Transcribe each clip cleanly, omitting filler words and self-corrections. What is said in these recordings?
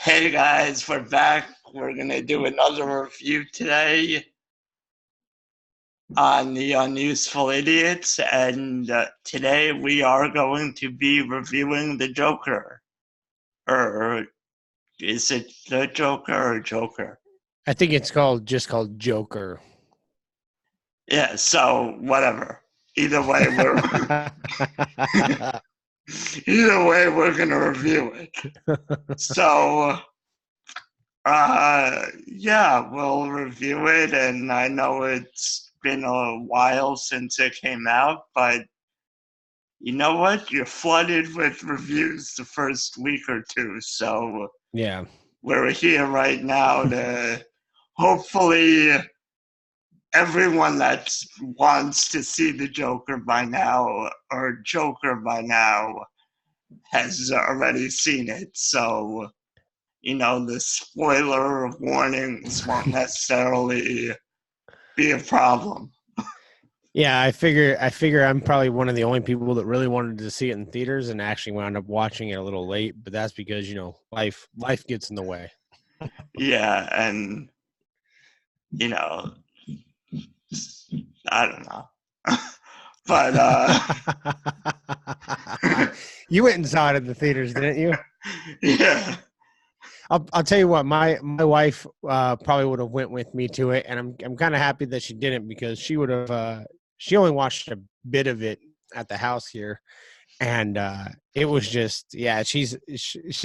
Hey guys, we're back. We're going to do another review today on The Unuseful Idiots, and today we are going to be reviewing The Joker. Or is it The Joker or Joker? I think it's called Joker. Yeah, so whatever. Either way, we're either way we're going to review it. So yeah, we'll review it, and I know it's been a while since it came out, but you know what? You're flooded with reviews the first week or two, so Yeah. we're here right now to hopefully everyone that wants to see the Joker by now or Joker by now has already seen it. So the spoiler warnings won't necessarily be a problem. Yeah, I figure I'm probably one of the only people that really wanted to see it in theaters and actually wound up watching it a little late, but that's because, life gets in the way. Yeah, and you know, I don't know. but You went and saw it in the theaters, didn't you? yeah. I'll tell you what, my wife probably would have went with me to it, and I'm kind of happy that she didn't because she would have she only watched a bit of it at the house here, and it was just, yeah, she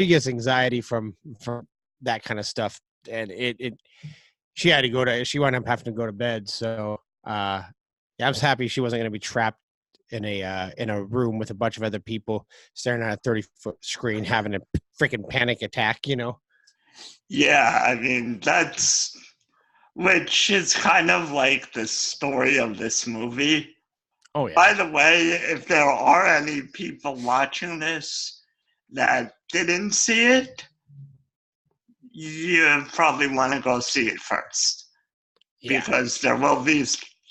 gets anxiety from that kind of stuff, and it she wound up having to go to bed. So yeah, I was happy she wasn't going to be trapped in a room with a bunch of other people staring at a 30-foot screen having a freaking panic attack. Yeah, I mean, that's which is kind of like the story of this movie. Oh By yeah. the way, if there are any people watching this that didn't see it, you probably want to go see it first, Yeah. because there will be,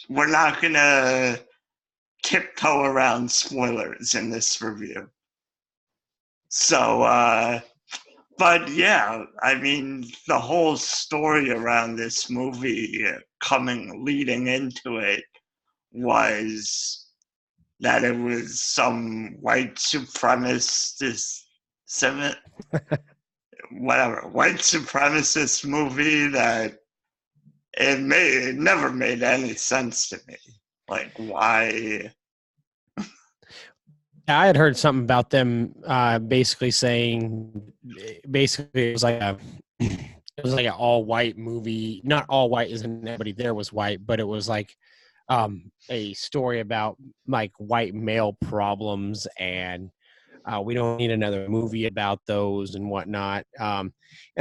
we're not going to tiptoe around spoilers in this review. So, but yeah, I mean, the whole story around this movie leading into it was that it was some white supremacist, white supremacist movie that it never made any sense to me. Like, why? I had heard something about them basically saying basically it was like an all white movie. Not all white as in everybody there was white, but it was like a story about like white male problems, and we don't need another movie about those and whatnot. And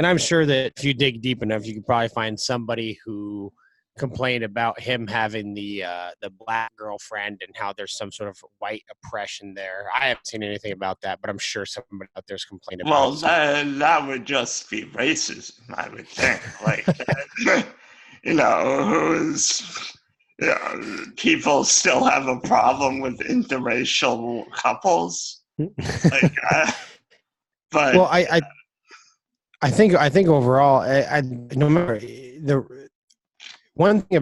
I'm sure that if you dig deep enough, you could probably find somebody who complained about him having the black girlfriend and how there's some sort of white oppression there. I haven't seen anything about that, but I'm sure somebody out there's complained about Well, it somewhere. that would just be racism, I would think. Like, who's, people still have a problem with interracial couples. Like, but Well, I think overall, I no matter the one thing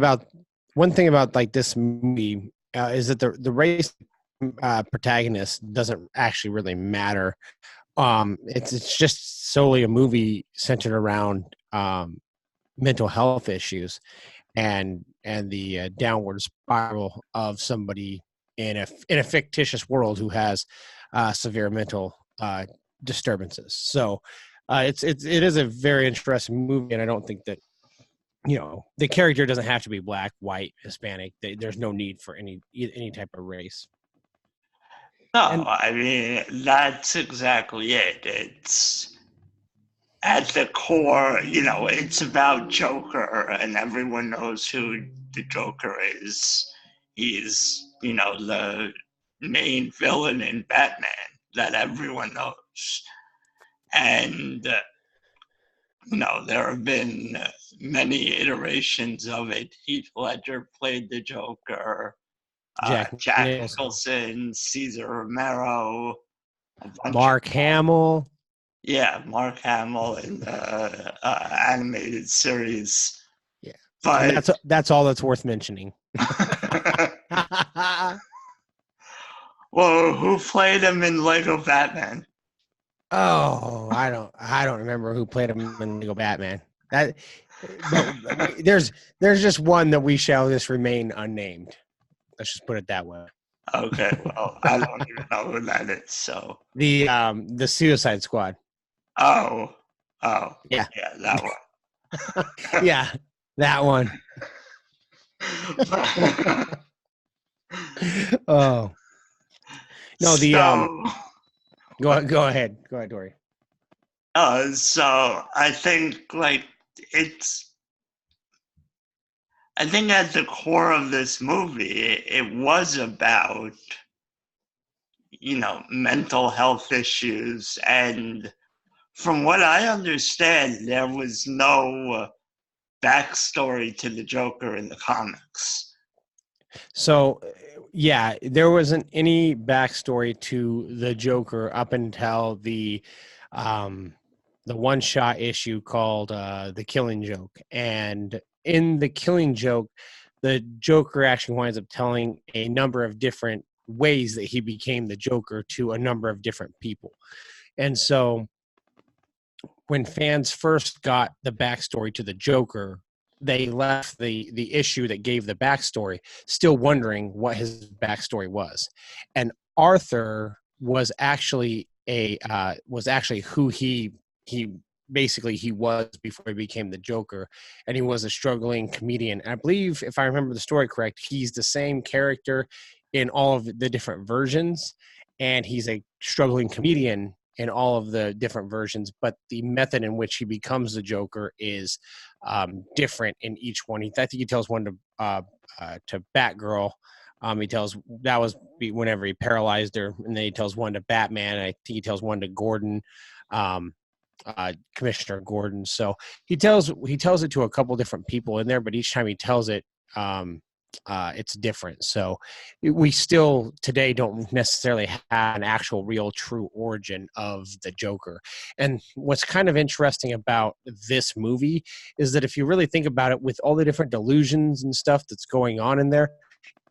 about like this movie is that the race protagonist doesn't actually really matter. It's just solely a movie centered around mental health issues and the downward spiral of somebody in a fictitious world who has severe mental disturbances. So it is a very interesting movie, and I don't think that the character doesn't have to be black, white, Hispanic. There's no need for any type of race. no, And I mean, that's exactly it. It's at the core, it's about Joker, and everyone knows who the Joker is. He's, the main villain in Batman that everyone knows. And, there have been many iterations of it. Heath Ledger played the Joker, Jack Jack Nicholson, Nicholson, Cesar Romero, a bunch of Mark Hamill. Yeah, Mark Hamill in the animated series. Yeah, and But that's all that's worth mentioning. well, who played him in Lego Batman? Oh, I don't remember who played him in Lego Batman. That, but there's just one that we shall just remain unnamed. Let's just put it that way. Okay, well, I don't even know who that is. So, The Suicide Squad. oh, oh, Yeah, yeah, that one. yeah, that one. Oh no, the So, go ahead, Tori. so I think like it's I think at the core of this movie, it was about, mental health issues. And from what I understand, there was no backstory to the Joker in the comics. So, yeah, there wasn't any backstory to the Joker up until um, the one shot issue called "The Killing Joke," and in the Killing Joke, the Joker actually winds up telling a number of different ways that he became the Joker to a number of different people, and so when fans first got the backstory to the Joker, they left the issue that gave the backstory still wondering what his backstory was. And Arthur was actually who he basically he was before he became the Joker, and he was a struggling comedian. And I believe, if I remember the story correct, he's the same character in all of the different versions, and he's a struggling comedian in all of the different versions, but the method in which he becomes the Joker is different in each one. I think he tells one to Batgirl. He tells that was whenever he paralyzed her, and then he tells one to Batman. And I think he tells one to Gordon, Commissioner Gordon. So he tells it to a couple different people in there, but each time he tells it, it's different. So we still today don't necessarily have an actual real true origin of the Joker. And what's kind of interesting about this movie is that if you really think about it, with all the different delusions and stuff that's going on in there,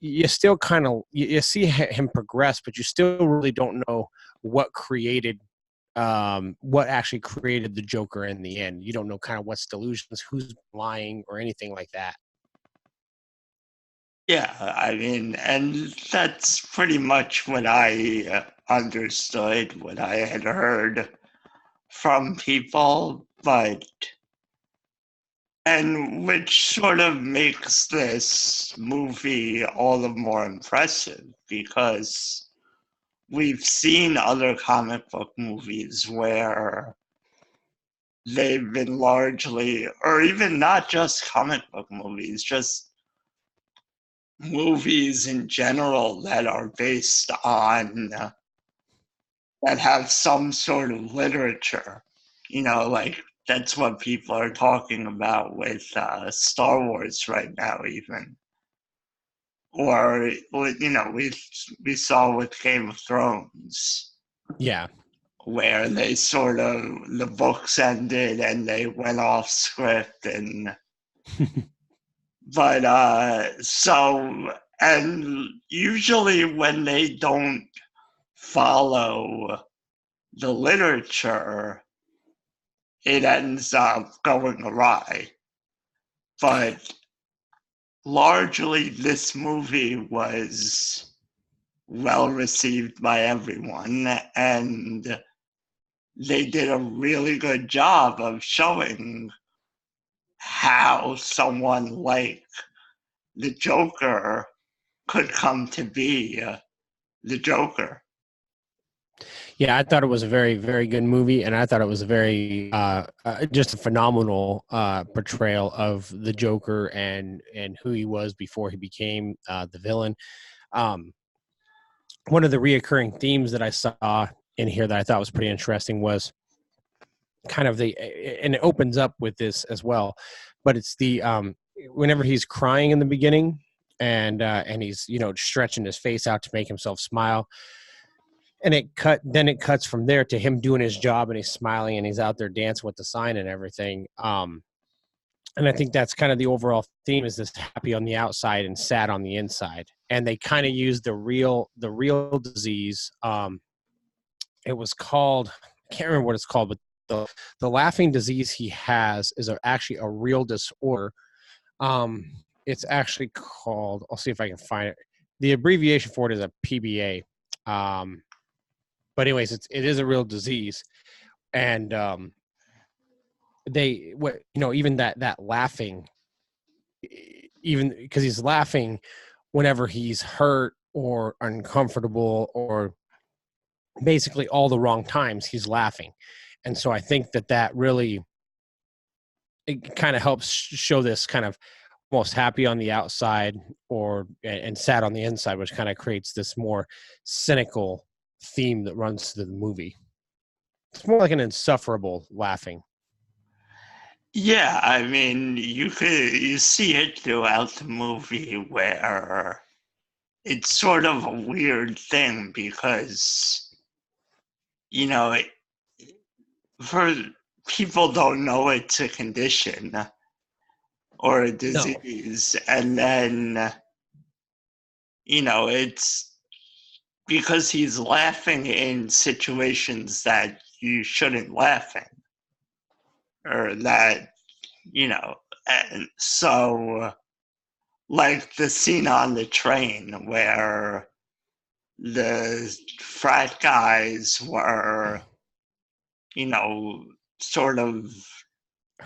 you still kind of you see him progress, but you still really don't know what actually created the Joker in the end. You don't know kind of what's delusions, who's lying, or anything like that. Yeah, I mean, and that's pretty much what I understood, what I had heard from people, and which sort of makes this movie all the more impressive because we've seen other comic book movies where they've been largely, or even not just comic book movies, just movies in general that are based on, that have some sort of literature. Like that's what people are talking about with Star Wars right now, even. Or, we saw with Game of Thrones, Yeah. where they sort of, the books ended and they went off script. And but so, and usually when they don't follow the literature, it ends up going awry. But largely this movie was well received by everyone, and they did a really good job of showing how someone like the Joker could come to be the Joker. Yeah, I thought it was a very, very good movie, and I thought it was a very, just a phenomenal portrayal of the Joker and who he was before he became the villain. Um, One of the reoccurring themes that I saw in here that I thought was pretty interesting was kind of and it opens up with this as well, but it's whenever he's crying in the beginning and he's stretching his face out to make himself smile. and it cuts from there to him doing his job, and he's smiling and he's out there dancing with the sign and everything. And I think that's kind of the overall theme, is this happy on the outside and sad on the inside. And they kind of use the real disease. It was called, I can't remember what it's called, but the laughing disease he has is actually a real disorder. It's actually called, I'll see if I can find it. The abbreviation for it is a PBA. But anyways, it is a real disease. And even that laughing, even because he's laughing whenever he's hurt or uncomfortable, or basically all the wrong times he's laughing. And so I think that really, it kind of helps show this kind of almost happy on the outside and sad on the inside, which kind of creates this more cynical theme that runs through the movie. It's more like an insufferable laughing. Yeah, I mean, you see it throughout the movie where it's sort of a weird thing because, you know, for people don't know it's a condition or a disease, and then, it's because he's laughing in situations that you shouldn't laugh in, or that, and so, like the scene on the train where the frat guys were, sort of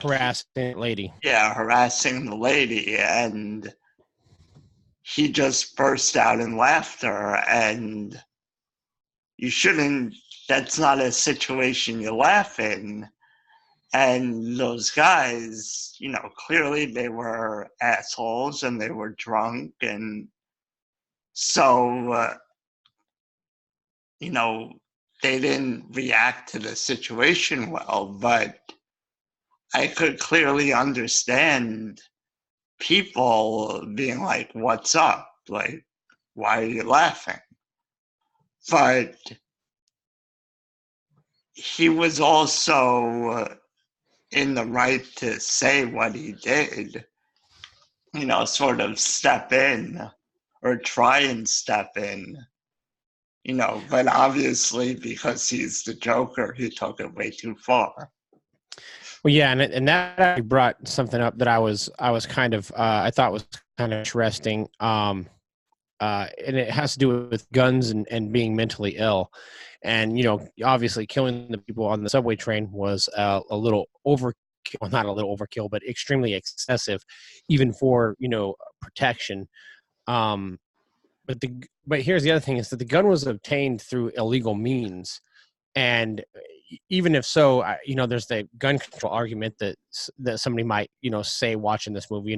harassing lady. Yeah, harassing the lady, and he just burst out in laughter, and you shouldn't, that's not a situation you laugh in. And those guys, clearly they were assholes and they were drunk, and so, they didn't react to the situation well, but I could clearly understand people being like, what's up? Like, why are you laughing? But he was also in the right to say what he did, sort of step in or try and step in, but obviously because he's the Joker, he took it way too far. Well, yeah, and that actually brought something up that I was kind of I thought was kind of interesting, and it has to do with guns and being mentally ill, and obviously killing the people on the subway train was a little overkill, well, not a little overkill, but extremely excessive, even for protection. But here's the other thing, is that the gun was obtained through illegal means. And even if so, there's the gun control argument that somebody might, say watching this movie,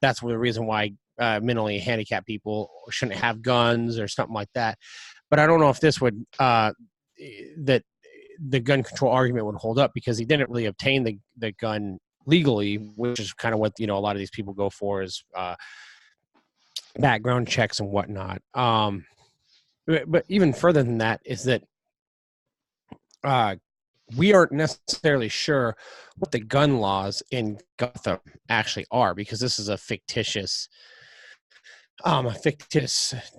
that's the reason why mentally handicapped people shouldn't have guns or something like that. But I don't know if this would, that the gun control argument would hold up, because he didn't really obtain the gun legally, which is kind of what, a lot of these people go for, is background checks and whatnot. But even further than that is that, we aren't necessarily sure what the gun laws in Gotham actually are, because this is a fictitious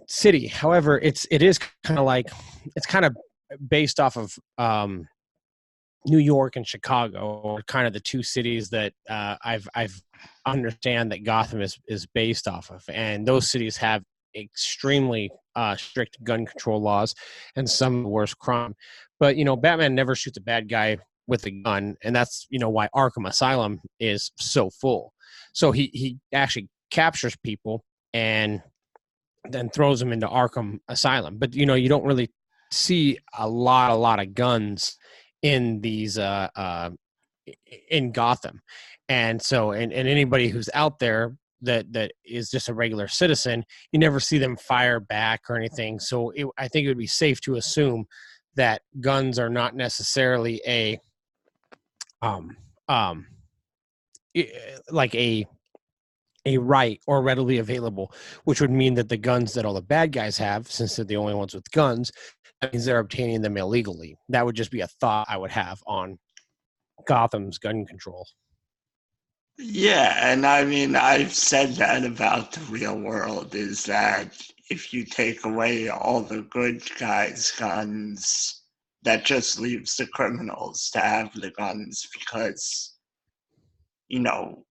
city. However, it is kind of like, it's kind of based off of New York and Chicago, or kind of the two cities that I've understand that Gotham is based off of, and those cities have extremely strict gun control laws and some of the worst crime. But Batman never shoots a bad guy with a gun, and that's why Arkham Asylum is so full. So he actually captures people and then throws them into Arkham Asylum. But you don't really see a lot of guns in these in Gotham. And so and anybody who's out there that is just a regular citizen, you never see them fire back or anything. So I think it would be safe to assume that guns are not necessarily a like a a right or readily available, which would mean that the guns that all the bad guys have, since they're the only ones with guns, that means they're obtaining them illegally. That would just be a thought I would have on Gotham's gun control. Yeah, and I mean, I've said that about the real world, is that if you take away all the good guys' guns, that just leaves the criminals to have the guns because, you know,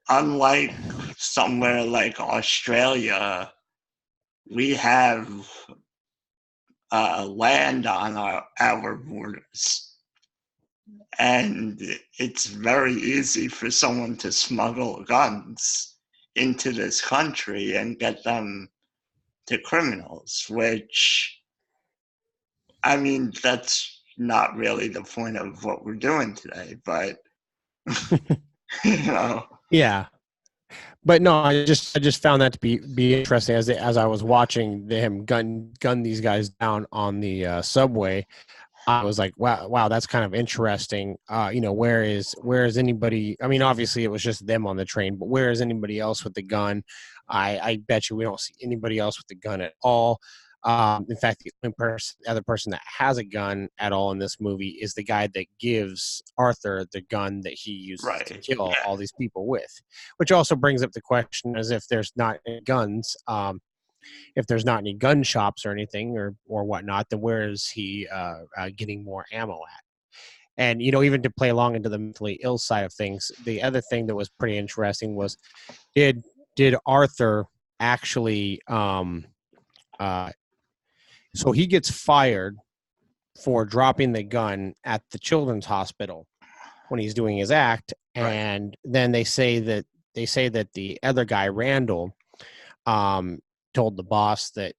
unlike somewhere like Australia, we have land on our borders. And it's very easy for someone to smuggle guns into this country and get them to criminals, which, I mean, that's not really the point of what we're doing today, but, you know. Yeah. But no, I just found that to be interesting as I was watching him gun these guys down on the subway. I was like, wow, that's kind of interesting. Where is anybody? I mean, obviously it was just them on the train, but where is anybody else with the gun? I bet you we don't see anybody else with the gun at all. In fact, the only other person that has a gun at all in this movie is the guy that gives Arthur the gun that he uses to Right. kill Yeah. all these people with, which also brings up the question as if there's not any guns. If there's not any gun shops or anything or whatnot, then where is he getting more ammo at? And even to play along into the mentally ill side of things, the other thing that was pretty interesting was did Arthur actually uh, so he gets fired for dropping the gun at the children's hospital when he's doing his act, Right. and then they say that the other guy, Randall, um, told the boss that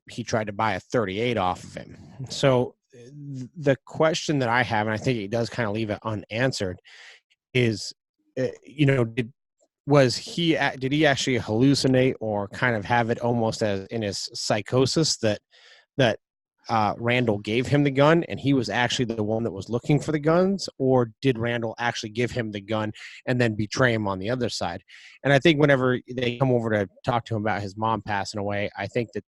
he tried to buy a 38 off of him. So the question that I have, and I think it does kind of leave it unanswered, is, did he actually hallucinate or kind of have it almost as in his psychosis that Randall gave him the gun and he was actually the one that was looking for the guns, or did Randall actually give him the gun and then betray him on the other side? And I think whenever they come over to talk to him about his mom passing away, I think that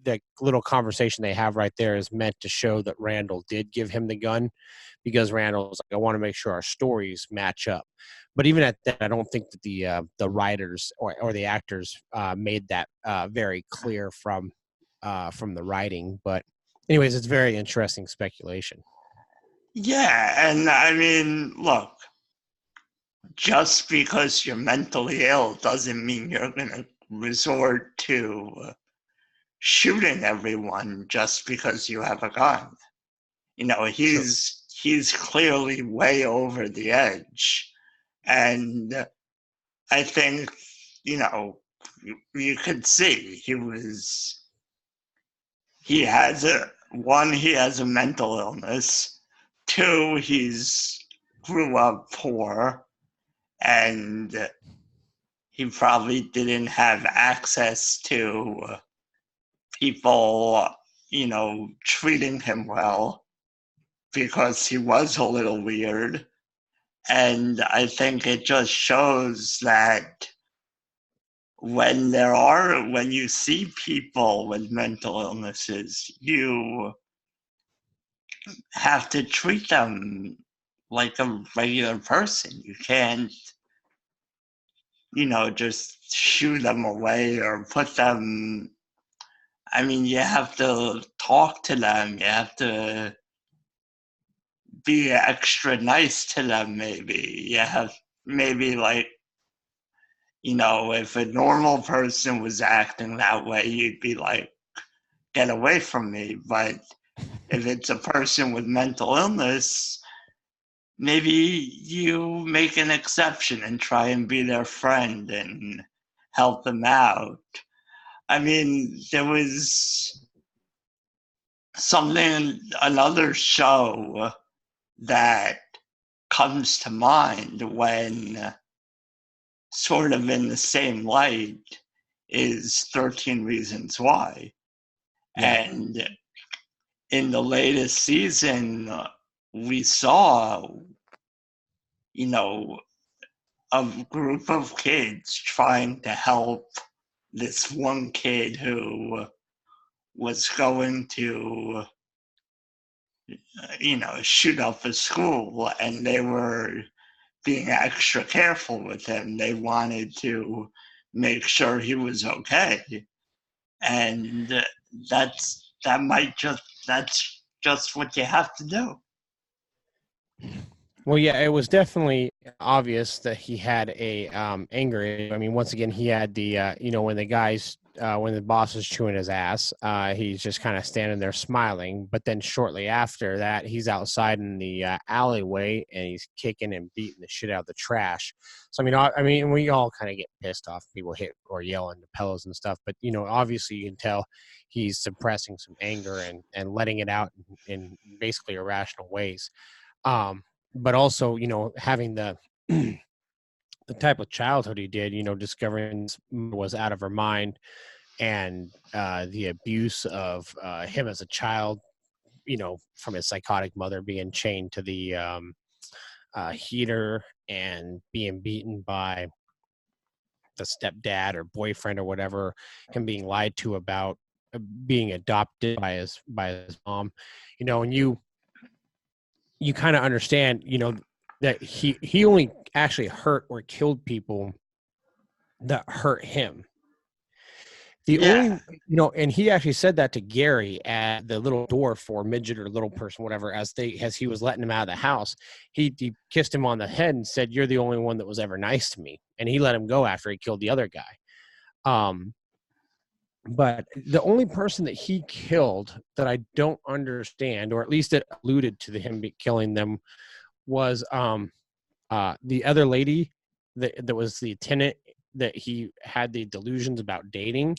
the little conversation they have right there is meant to show that Randall did give him the gun, because Randall's like, I want to make sure our stories match up. But even at that, I don't think that the writers or the actors made that very clear from the writing. But anyways, it's very interesting speculation. Yeah, and I mean, look, just because you're mentally ill doesn't mean you're going to resort to shooting everyone just because you have a gun. True. He's clearly way over the edge, and I think you could see he has a mental illness. Two, he's grew up poor, and he probably didn't have access to people, treating him well because he was a little weird. And I think it just shows that when you see people with mental illnesses, you have to treat them like a regular person. You can't, just shoo them away or put them. I mean, you have to talk to them. You have to be extra nice to them, maybe. You have maybe like, if a normal person was acting that way, you'd be like, get away from me. But if it's a person with mental illness, maybe you make an exception and try and be their friend and help them out. I mean, there was another show that comes to mind when sort of in the same light is 13 Reasons Why. Yeah. And in the latest season, we saw, you know, a group of kids trying to help this one kid who was going to, shoot up a school, and they were being extra careful with him. They wanted to make sure he was okay. And that's just what you have to do. Well, yeah, it was definitely obvious that he had a anger. I mean, once again, he had the when the guys when the boss was chewing his ass, he's just kind of standing there smiling. But then shortly after that, he's outside in the alleyway and he's kicking and beating the shit out of the trash. So I mean, we all kind of get pissed off. People hit or yell into pillows and stuff. But obviously, you can tell he's suppressing some anger and letting it out in basically irrational ways. But also, having the the type of childhood he did, discovering this was out of her mind, and the abuse of him as a child, from his psychotic mother being chained to the heater and being beaten by the stepdad or boyfriend or whatever, him being lied to about being adopted by his mom, and you kind of understand, that he only actually hurt or killed people that hurt him. The Yeah. only, and he actually said that to Gary at the little dwarf or midget or little person, whatever, as he was letting him out of the house. He kissed him on the head and said, "You're the only one that was ever nice to me." And he let him go after he killed the other guy. But the only person that he killed that I don't understand, or at least it alluded to him killing them, was the other lady that was the tenant that he had the delusions about dating.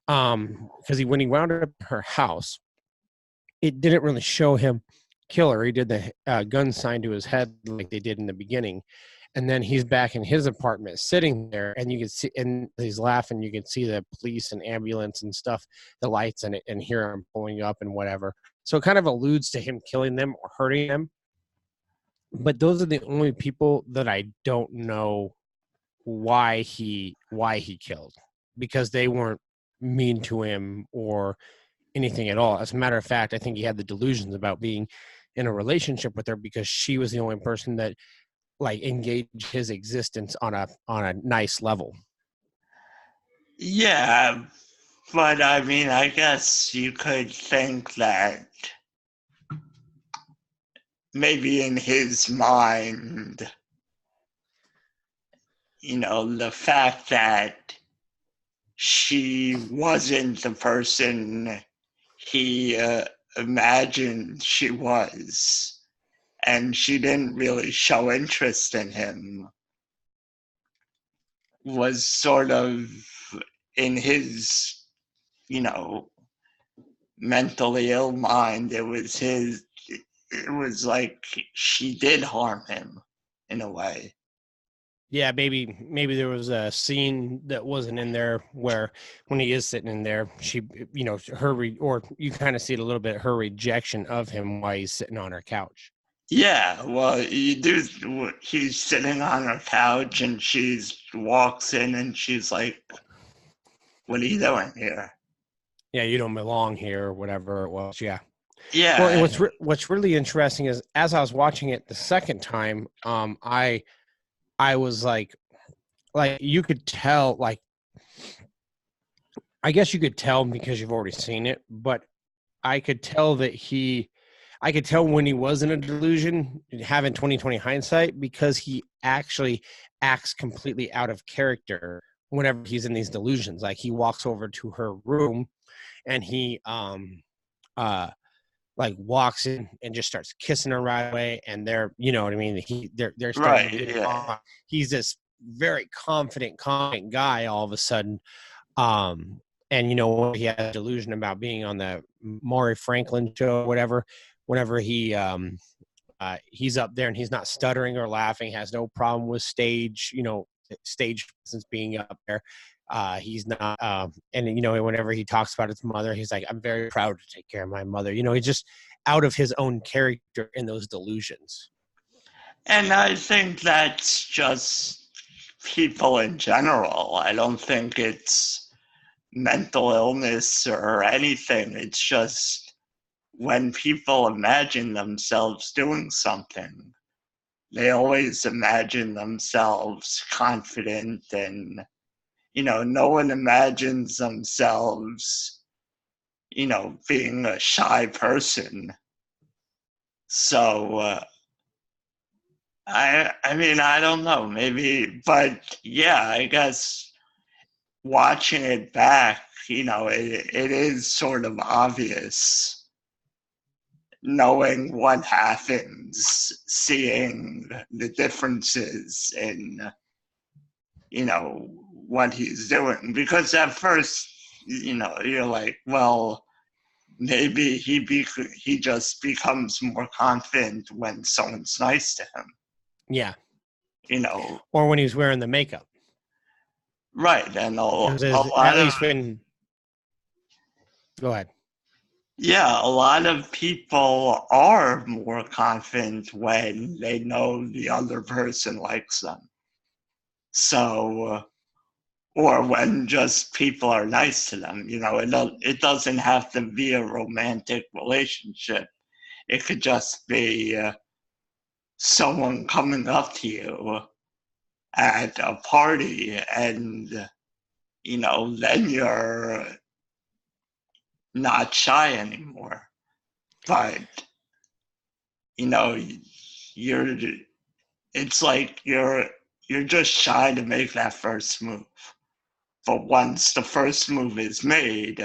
Because when he wound up at her house, it didn't really show him kill her. He did the gun sign to his head like they did in the beginning. And then he's back in his apartment sitting there, and you can see, and he's laughing. You can see the police and ambulance and stuff, the lights, and hear him pulling up and whatever. So it kind of alludes to him killing them or hurting them. But those are the only people that I don't know why he killed, because they weren't mean to him or anything at all. As a matter of fact, I think he had the delusions about being in a relationship with her because she was the only person that engaged his existence on a nice level. Yeah, but I mean, I guess you could think that maybe in his mind, the fact that she wasn't the person he imagined she was, and she didn't really show interest in him, was sort of in his, mentally ill mind. It was like she did harm him in a way. Yeah, maybe there was a scene that wasn't in there where when he is sitting in there, she, or you kind of see it a little bit, her rejection of him while he's sitting on her couch. Yeah, well, you do. He's sitting on her couch, and she walks in, and she's like, "What are you doing here?" Yeah, you don't belong here, or whatever it was. Yeah. Yeah. Well, and what's really interesting is as I was watching it the second time, I was like you could tell, I guess you could tell because you've already seen it, but I could tell when he was in a delusion, having 2020 hindsight, because he actually acts completely out of character whenever he's in these delusions. Like he walks over to her room and he walks in and just starts kissing her right away, and they're, you know what I mean, they're starting Right. to get Yeah. on. He's this very confident guy all of a sudden. And he had a delusion about being on the Maury Franklin show or whatever. Whenever he's up there and he's not stuttering or laughing, has no problem with stage presence being up there. He's not, and whenever he talks about his mother, he's like, "I'm very proud to take care of my mother." He's just out of his own character in those delusions. And I think that's just people in general. I don't think it's mental illness or anything. It's just when people imagine themselves doing something, they always imagine themselves confident and, no one imagines themselves, being a shy person. So, I mean, I don't know, maybe, but yeah, I guess watching it back, it is sort of obvious knowing what happens, seeing the differences in, what he's doing. Because at first, you're like, well, maybe he just becomes more confident when someone's nice to him. Yeah. You know, Or when he's wearing the makeup. right. And a lot At of, least when. Go ahead. yeah, a lot of people are more confident when they know the other person likes them. So, or when just people are nice to them, it doesn't have to be a romantic relationship. It could just be someone coming up to you at a party and, then you're not shy anymore. But, you're it's like you're just shy to make that first move. But once the first move is made,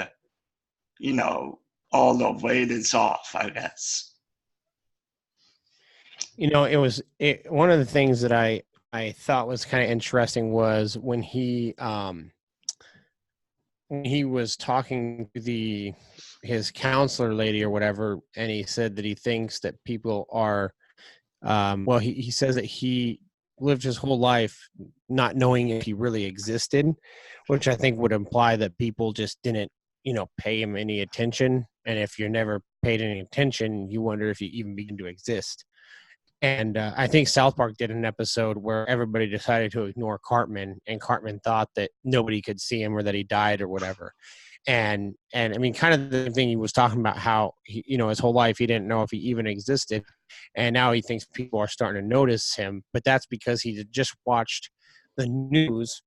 all the weight is off, I guess. One of the things that I thought was kind of interesting was when he was talking to his counselor lady or whatever, and he said that he thinks that people are well, he says that he lived his whole life not knowing if he really existed, which I think would imply that people just didn't, pay him any attention. And if you're never paid any attention, you wonder if you even begin to exist. And I think South Park did an episode where everybody decided to ignore Cartman, and Cartman thought that nobody could see him or that he died or whatever. And I mean, kind of the thing he was talking about, how he, his whole life he didn't know if he even existed, and now he thinks people are starting to notice him. But that's because he just watched the news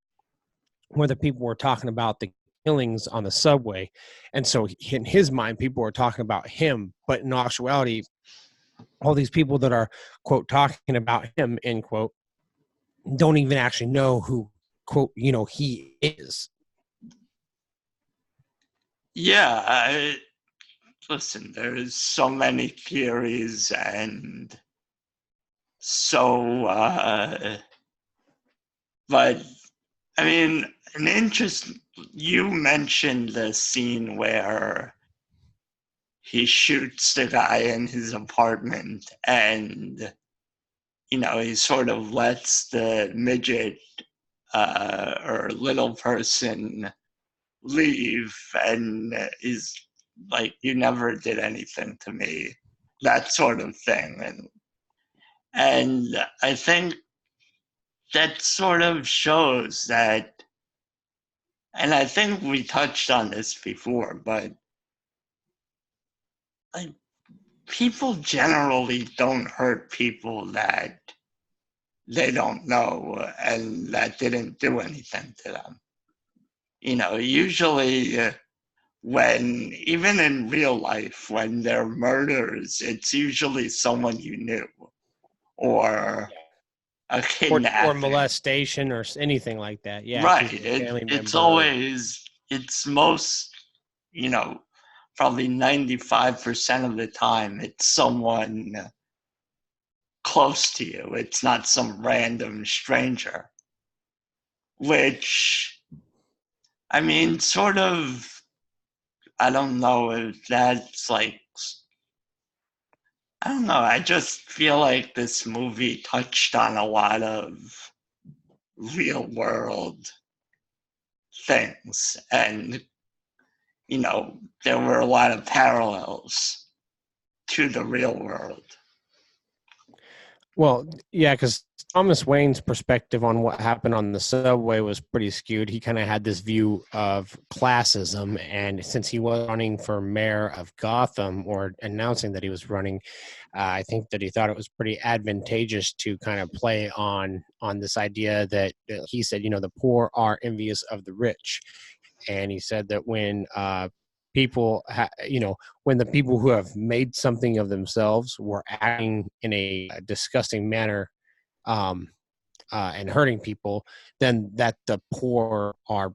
where the people were talking about the killings on the subway, and so in his mind, people were talking about him. But in actuality, all these people that are, quote, talking about him, end quote, don't even actually know who, quote, he is. Yeah, listen, there's so many theories and so, but I mean, you mentioned the scene where he shoots the guy in his apartment and, he sort of lets the midget or little person leave and is like, you never did anything to me, that sort of thing. And I think that sort of shows that, and I think we touched on this before, but like, people generally don't hurt people that they don't know and that didn't do anything to them. Usually when, even in real life, when there are murders, it's usually someone you knew or a Or kidnapping. molestation or anything like that. Yeah, Right. just a family It's member. always, it's most, probably 95% of the time, it's someone close to you. It's not some random stranger, which, I mean, sort of, I don't know if that's like, I don't know. I just feel like this movie touched on a lot of real world things. And, there were a lot of parallels to the real world. Well, yeah, because Thomas Wayne's perspective on what happened on the subway was pretty skewed. He kind of had this view of classism, and since he was running for mayor of Gotham or announcing that he was running, I think that he thought it was pretty advantageous to kind of play on this idea that he said, the poor are envious of the rich, and he said that when when the people who have made something of themselves were acting in a disgusting manner, um, and hurting people, then that the poor are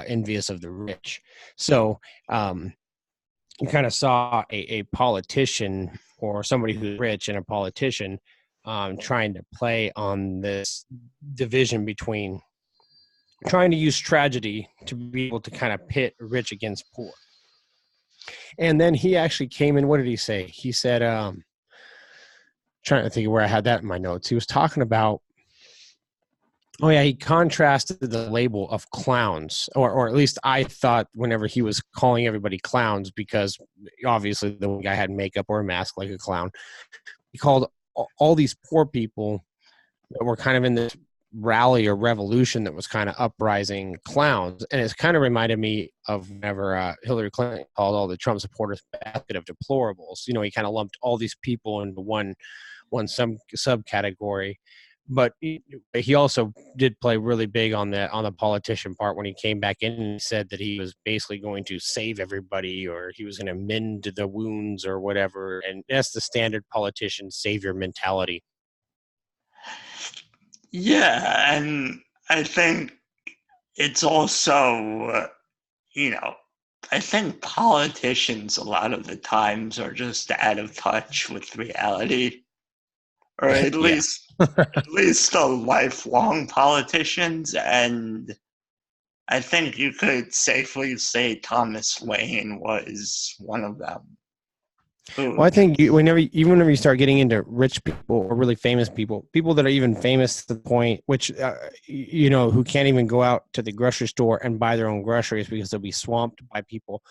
envious of the rich. So you kind of saw a politician or somebody who's rich and a politician trying to play on this division between trying to use tragedy to be able to kind of pit rich against poor. And then he actually came in. What did he say? He said, trying to think of where I had that in my notes. He was talking about, oh yeah, he contrasted the label of clowns, or at least I thought whenever he was calling everybody clowns, because obviously the guy had makeup or a mask like a clown. He called all these poor people that were kind of in this rally or revolution that was kind of uprising clowns. And it's kind of reminded me of whenever Hillary Clinton called all the Trump supporters basket of deplorables. He kind of lumped all these people into one subcategory. But he also did play really big on the politician part when he came back in and said that he was basically going to save everybody, or he was going to mend the wounds or whatever. And that's the standard politician savior mentality. Yeah, and I think it's also, I think politicians a lot of the times are just out of touch with reality, or at Yeah. least the lifelong politicians. And I think you could safely say Thomas Wayne was one of them. Well, I think whenever you start getting into rich people or really famous people that are even famous to the point, which who can't even go out to the grocery store and buy their own groceries because they'll be swamped by people.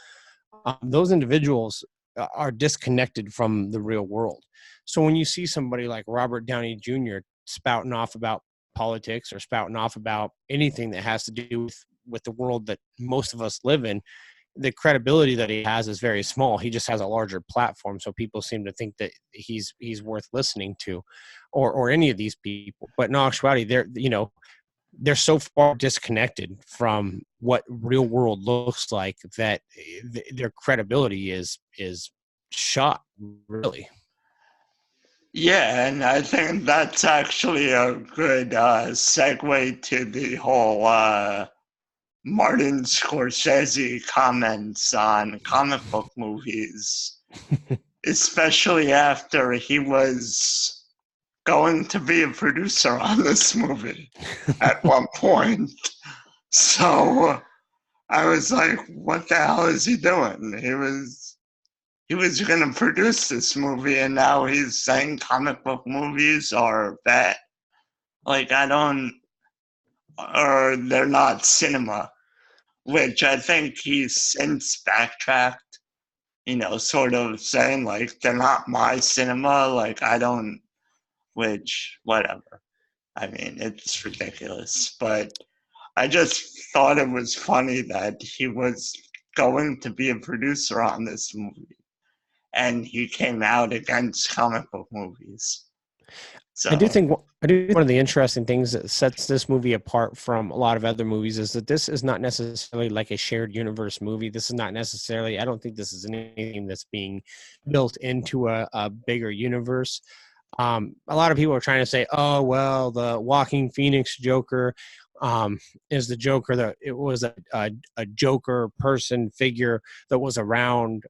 Those individuals are disconnected from the real world. So when you see somebody like Robert Downey Jr. spouting off about politics or spouting off about anything that has to do with the world that most of us live in, the credibility that he has is very small. He just has a larger platform, so people seem to think that he's worth listening to, or any of these people. But in actuality, they're so far disconnected from what real world looks like that their credibility is shot, really. Yeah, and I think that's actually a good segue to the whole Martin Scorsese comments on comic book movies, especially after he was going to be a producer on this movie at one point. So I was like, what the hell is he doing? He was going to produce this movie, and now he's saying comic book movies are bad. Like, or they're not cinema, which I think he's since backtracked, sort of saying, like, they're not my cinema, like, I don't, which, whatever. I mean, it's ridiculous, but I just thought it was funny that he was going to be a producer on this movie, and he came out against comic book movies. I do So, think one of the interesting things that sets this movie apart from a lot of other movies is that this is not necessarily like a shared universe movie. This is not necessarily, I don't think this is anything that's being built into a bigger universe. A lot of people are trying to say, oh, well, the Walking Phoenix Joker is the Joker that it was a Joker person figure that was around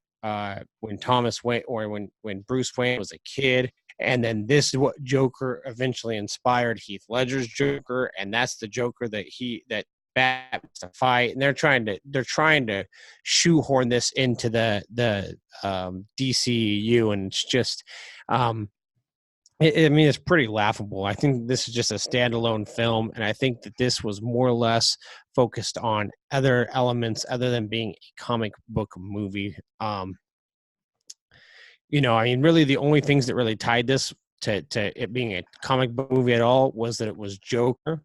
when Thomas Wayne or when Bruce Wayne was a kid. And then this is what Joker eventually inspired Heath Ledger's Joker, and that's the Joker that Batman to fight. And they're trying to shoehorn this into the DCU, and it's just it's pretty laughable. I think this is just a standalone film, and I think that this was more or less focused on other elements other than being a comic book movie. Really the only things that really tied this to it being a comic book movie at all was that it was Joker.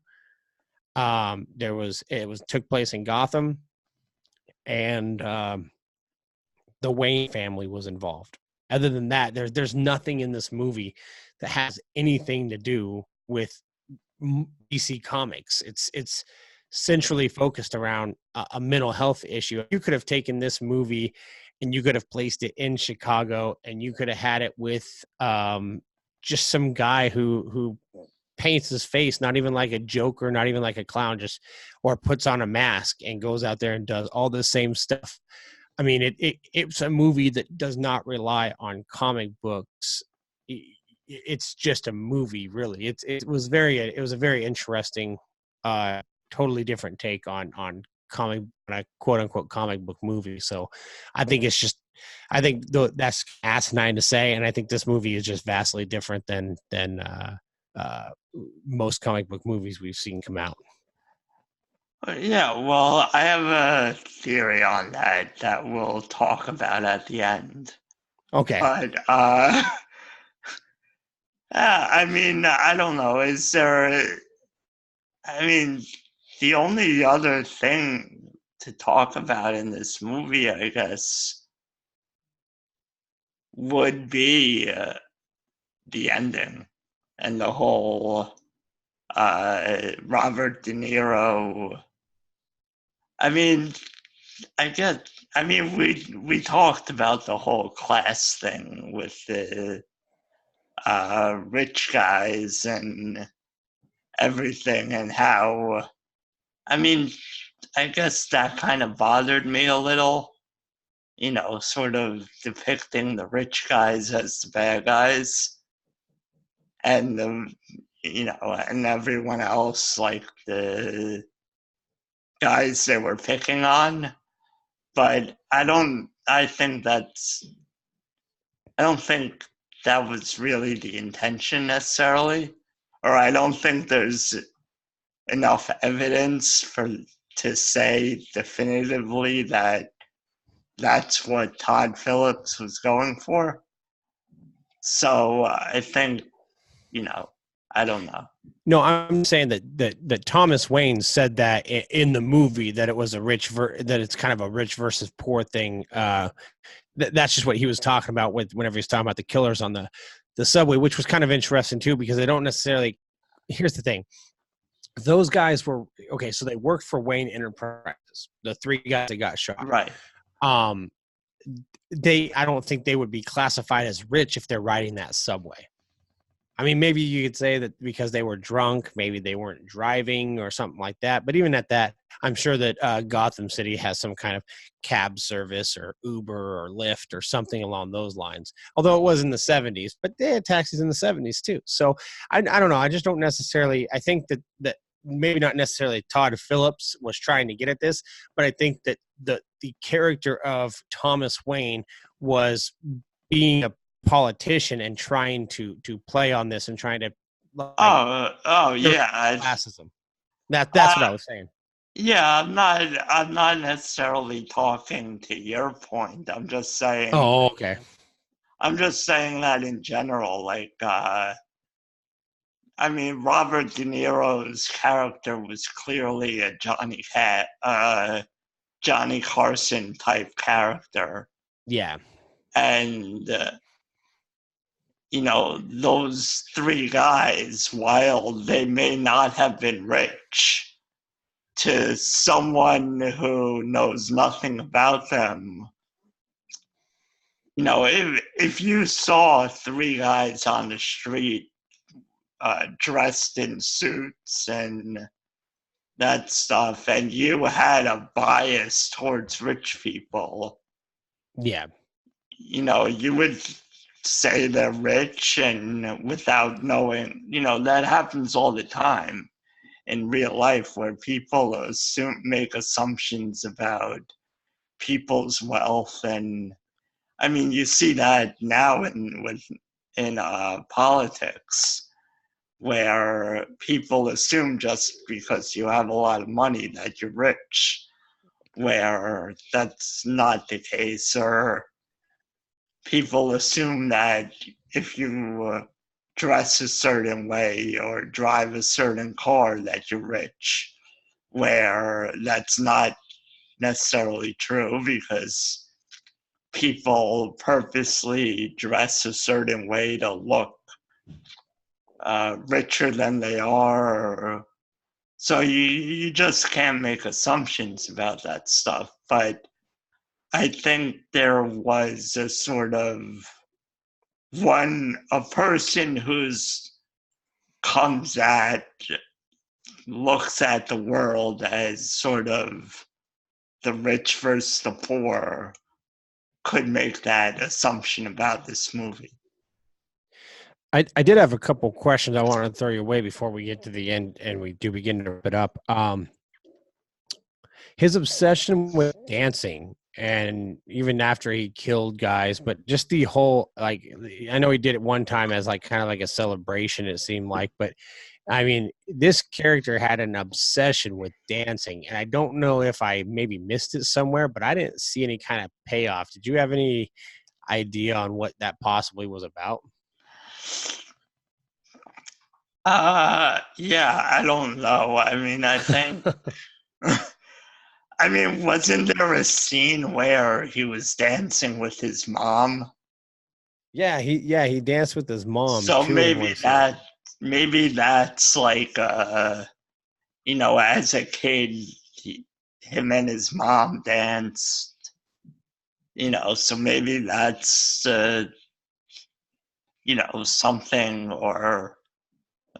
It took place in Gotham, and the Wayne family was involved. Other than that, there's nothing in this movie that has anything to do with DC Comics. It's centrally focused around a mental health issue. You could have taken this movie and you could have placed it in Chicago, and you could have had it with just some guy who paints his face, not even like a Joker, not even like a clown, just or puts on a mask and goes out there and does all the same stuff. I mean, it's a movie that does not rely on comic books. It's just a movie, really. It was a very interesting, totally different take on a quote unquote comic book movie. So, I think that's asinine to say, and I think this movie is just vastly different than most comic book movies we've seen come out. Yeah, well, I have a theory on that we'll talk about at the end. Okay. But I mean, I don't know. I mean, the only other thing to talk about in this movie, I guess, would be the ending and the whole Robert De Niro. I mean, we talked about the whole class thing with the rich guys and everything, and how, I guess that kind of bothered me a little, sort of depicting the rich guys as the bad guys, and and everyone else like the guys they were picking on. But I don't think that was really the intention necessarily, or I don't think there's enough evidence to say definitively that that's what Todd Phillips was going for. So I think, I don't know. No, I'm saying that Thomas Wayne said that in the movie that it was that it's kind of a rich versus poor thing. That's just what he was talking about whenever he was talking about the killers on the subway, which was kind of interesting too, because they don't necessarily. Here's the thing: those guys were okay. So they worked for Wayne Enterprises, the three guys that got shot. Right. I don't think they would be classified as rich if they're riding that subway. I mean, maybe you could say that because they were drunk, maybe they weren't driving or something like that. But even at that, I'm sure that Gotham City has some kind of cab service or Uber or Lyft or something along those lines. Although it was in the 70s, but they had taxis in the 70s too. So I don't know. I just don't necessarily. I think that maybe not necessarily Todd Phillips was trying to get at this, but I think that the character of Thomas Wayne was being a politician and trying to play on this and trying to yeah, classism. That's what I was saying. Yeah, I'm not necessarily talking to your point. I'm just saying. Oh, okay. I'm just saying that in general, like Robert De Niro's character was clearly a Johnny Carson type character. Yeah. And those three guys, while they may not have been rich, to someone who knows nothing about them, if you saw three guys on the street dressed in suits and that stuff, and you had a bias towards rich people, yeah, you would say they're rich, and without knowing, that happens all the time in real life where people make assumptions about people's wealth. And you see that now in politics, where people assume just because you have a lot of money that you're rich, where that's not the case. Or people assume that if you dress a certain way or drive a certain car that you're rich, where that's not necessarily true because people purposely dress a certain way to look richer than they are. So you just can't make assumptions about that stuff. But I think there was a sort of a person who's looks at the world as sort of the rich versus the poor could make that assumption about this movie. I did have a couple questions I wanted to throw your way before we get to the end and we do begin to wrap it up. His obsession with dancing, and even after he killed guys, but just the whole, like, I know he did it one time as like kind of like a celebration, it seemed like, but I mean, this character had an obsession with dancing, and I don't know if I maybe missed it somewhere, but I didn't see any kind of payoff. Did you have any idea on what that possibly was about? Yeah, I don't know. I mean, I think, I mean, wasn't there a scene where he was dancing with his mom? He danced with his mom So too in one scene. maybe that's like, as a kid, him and his mom danced, so maybe that's, something, or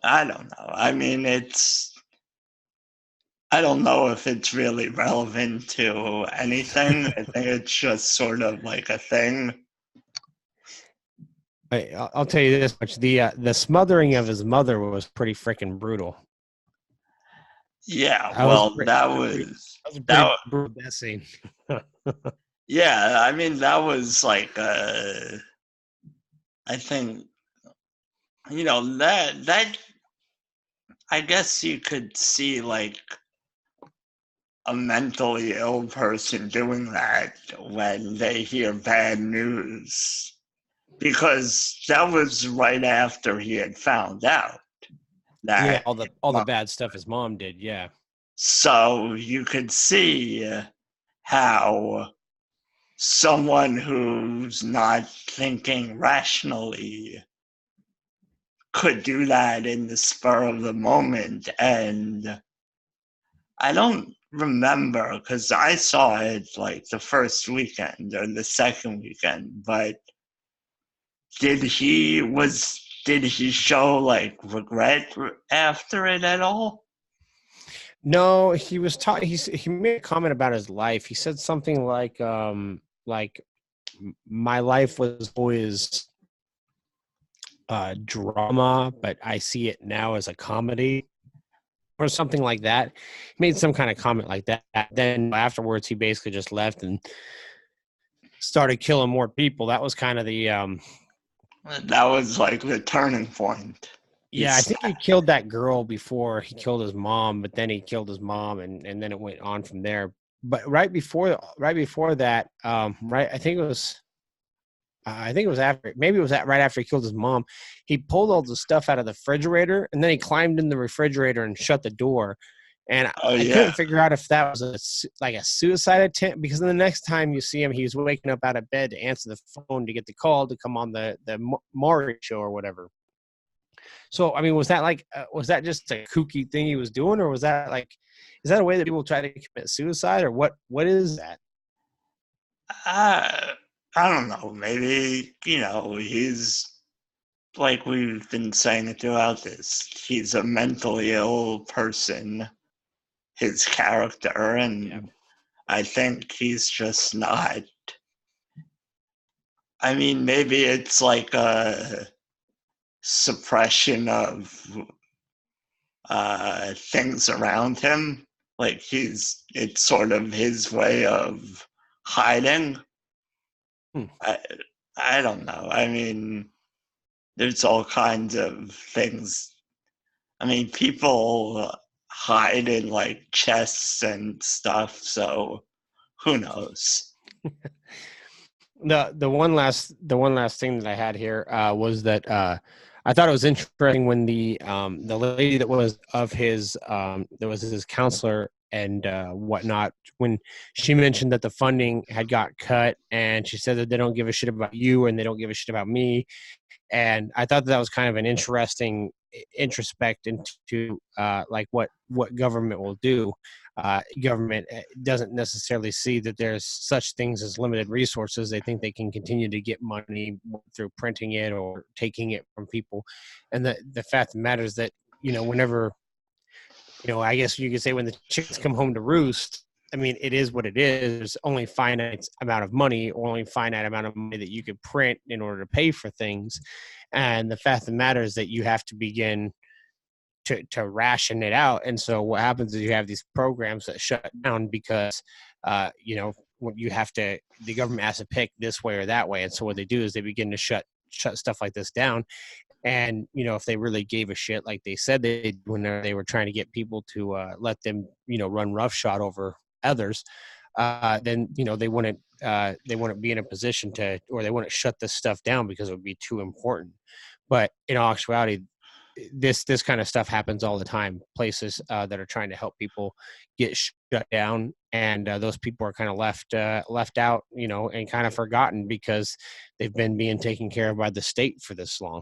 I don't know. I mean, I don't know if it's really relevant to anything. I think it's just sort of like a thing. I'll tell you this much: the smothering of his mother was pretty freaking brutal. Yeah, I was well, that was a pretty that brutal death scene. yeah, I mean that was like I think that I guess you could see like a mentally ill person doing that when they hear bad news, because that was right after he had found out Yeah, that all the bad stuff his mom did. Yeah, so you could see how someone who's not thinking rationally could do that in the spur of the moment. And I don't remember because I saw it like the first weekend or the second weekend, but did he show like regret after it at all? no, he was taught. He made a comment about his life. He said something like my life was always drama, but I see it now as a comedy or something like that. He made some kind of comment like that. Then afterwards, he basically just left and started killing more people. That was kind of the That was like the turning point. yeah. I He's think he killed that girl before he killed his mom, but then he killed his mom, and then it went on from there. But right before that, right, I think it was after, maybe it was right after he killed his mom. He pulled all the stuff out of the refrigerator, and then he climbed in the refrigerator and shut the door. And oh I yeah, couldn't figure out if that was like a suicide attempt, because then the next time you see him, he was waking up out of bed to answer the phone to get the call to come on the Maury show or whatever. So I mean, was that just a kooky thing he was doing, or was that like, is that a way that people try to commit suicide, or what is that? I, I don't know. Maybe he's like we've been saying it throughout this. He's a mentally ill person. His character, Yeah. and I think he's just not. I mean, maybe it's like a suppression of things around him. Like it's sort of his way of hiding. Hmm. I, I don't know. I mean, there's all kinds of things. I mean, people hide in like chests and stuff, so who knows? The one last thing that I had here was that I thought it was interesting when the lady that was of his that was his counselor and whatnot, when she mentioned that the funding had got cut, and she said that they don't give a shit about you and they don't give a shit about me. And I thought that was kind of an interesting introspect into like what government will do. Government doesn't necessarily see that there's such things as limited resources. They think they can continue to get money through printing it or taking it from people. And the fact of the matter is that, whenever, I guess you could say when the chickens come home to roost, I mean, it is what it is. There's only finite amount of money, or only finite amount of money that you could print in order to pay for things. And the fact of the matter is that you have to begin to ration it out. And so what happens is you have these programs that shut down because, what you have to, the government has to pick this way or that way. And so what they do is they begin to shut stuff like this down. And if they really gave a shit like they said they did when they were trying to get people to let them run roughshod over others, then they wouldn't be in a position to, or they wouldn't shut this stuff down because it would be too important. But in all actuality, this kind of stuff happens all the time. Places that are trying to help people get shut down, and those people are kind of left out, and kind of forgotten because they've been being taken care of by the state for this long.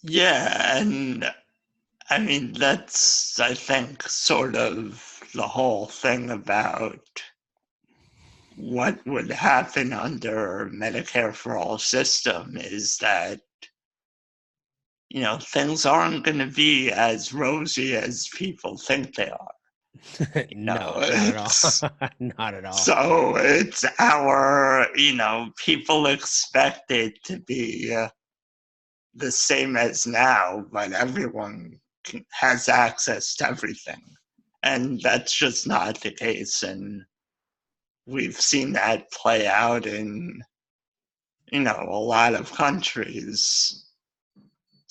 Yeah, and I mean, that's, I think, sort of the whole thing about what would happen under Medicare for All system is that, things aren't going to be as rosy as people think they are. No, not at all. Not at all. So it's people expect it to be the same as now, but everyone has access to everything. And that's just not the case. And we've seen that play out in, a lot of countries.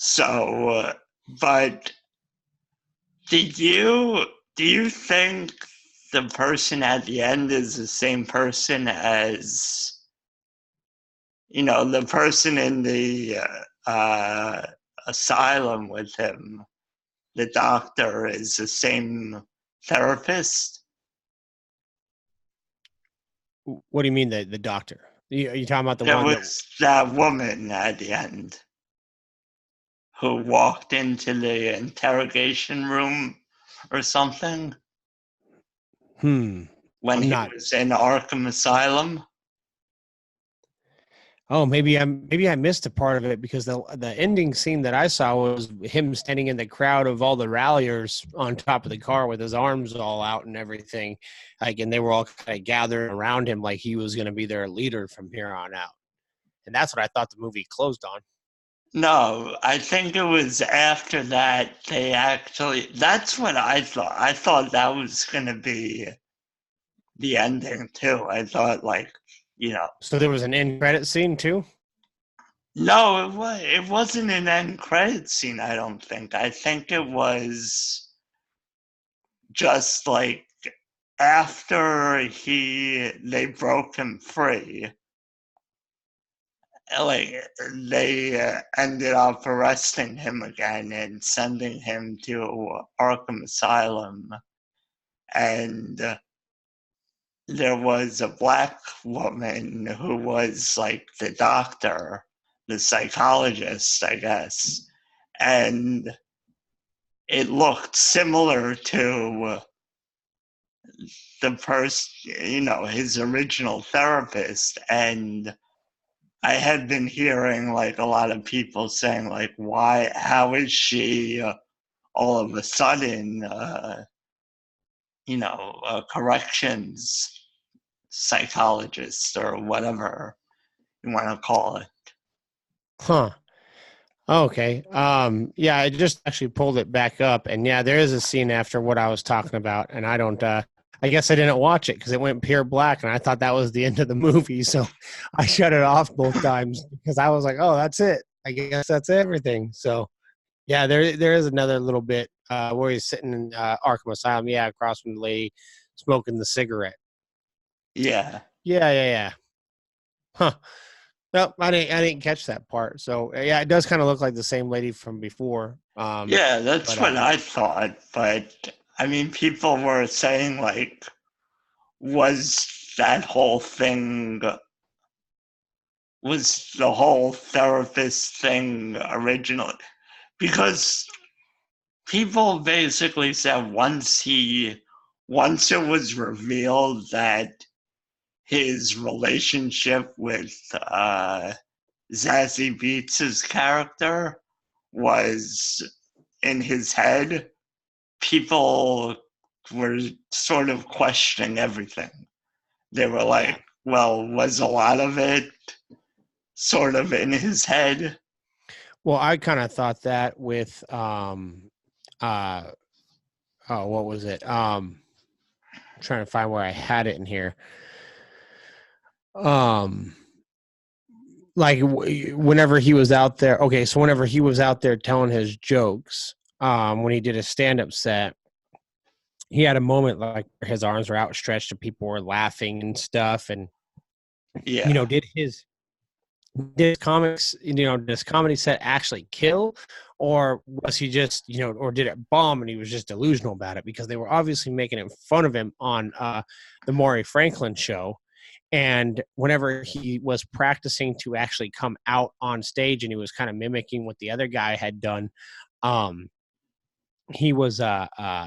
So, but do you think the person at the end is the same person as, the person in the asylum with him? The doctor is the same therapist? What do you mean the doctor? Are you talking about the There one was that woman at the end who walked into the interrogation room or something when when he was in Arkham Asylum. Oh, maybe I missed a part of it because the ending scene that I saw was him standing in the crowd of all the ralliers on top of the car with his arms all out and everything, like, and they were all kind of gathering around him like he was going to be their leader from here on out. And that's what I thought the movie closed on. No, I think it was after that that's what I thought. I thought that was going to be the ending too. I thought, like, So there was an end credit scene too? No, it wasn't an end credit scene, I don't think. I think it was just like after they broke him free, like they ended up arresting him again and sending him to Arkham Asylum. And there was a black woman who was like the doctor, the psychologist, I guess. And it looked similar to the person, his original therapist. And I had been hearing like a lot of people saying, like, how is she all of a sudden, a corrections psychologist or whatever you want to call it. Huh. Okay. Yeah, I just actually pulled it back up, and yeah, there is a scene after what I was talking about, and I don't. I guess I didn't watch it because it went pure black, and I thought that was the end of the movie, so I shut it off both times because I was like, "Oh, that's it. I guess that's everything." So, yeah, there is another little bit where he's sitting in Arkham Asylum, yeah, across from the lady smoking the cigarette. Yeah. Yeah. Huh. No, I didn't catch that part. So yeah, it does kind of look like the same lady from before. Yeah, that's But what I thought. But I mean, people were saying, like, was that whole thing, was the whole therapist thing original? Because people basically said once it was revealed that his relationship with Zazie Beetz' character was in his head, people were sort of questioning everything. They were yeah, like, well, was a lot of it sort of in his head? well, I kind of thought that with uh oh, what was it? I'm trying to find where I had it in here. Um, like whenever he was out there. Okay, so whenever he was out there telling his jokes, when he did a stand-up set, he had a moment like his arms were outstretched and people were laughing and stuff, and Yeah. did comics, does comedy set actually kill, or was he just, or did it bomb and he was just delusional about it? Because they were obviously making fun of him on the Maury Franklin show. And whenever he was practicing to actually come out on stage and he was kind of mimicking what the other guy had done, um, he was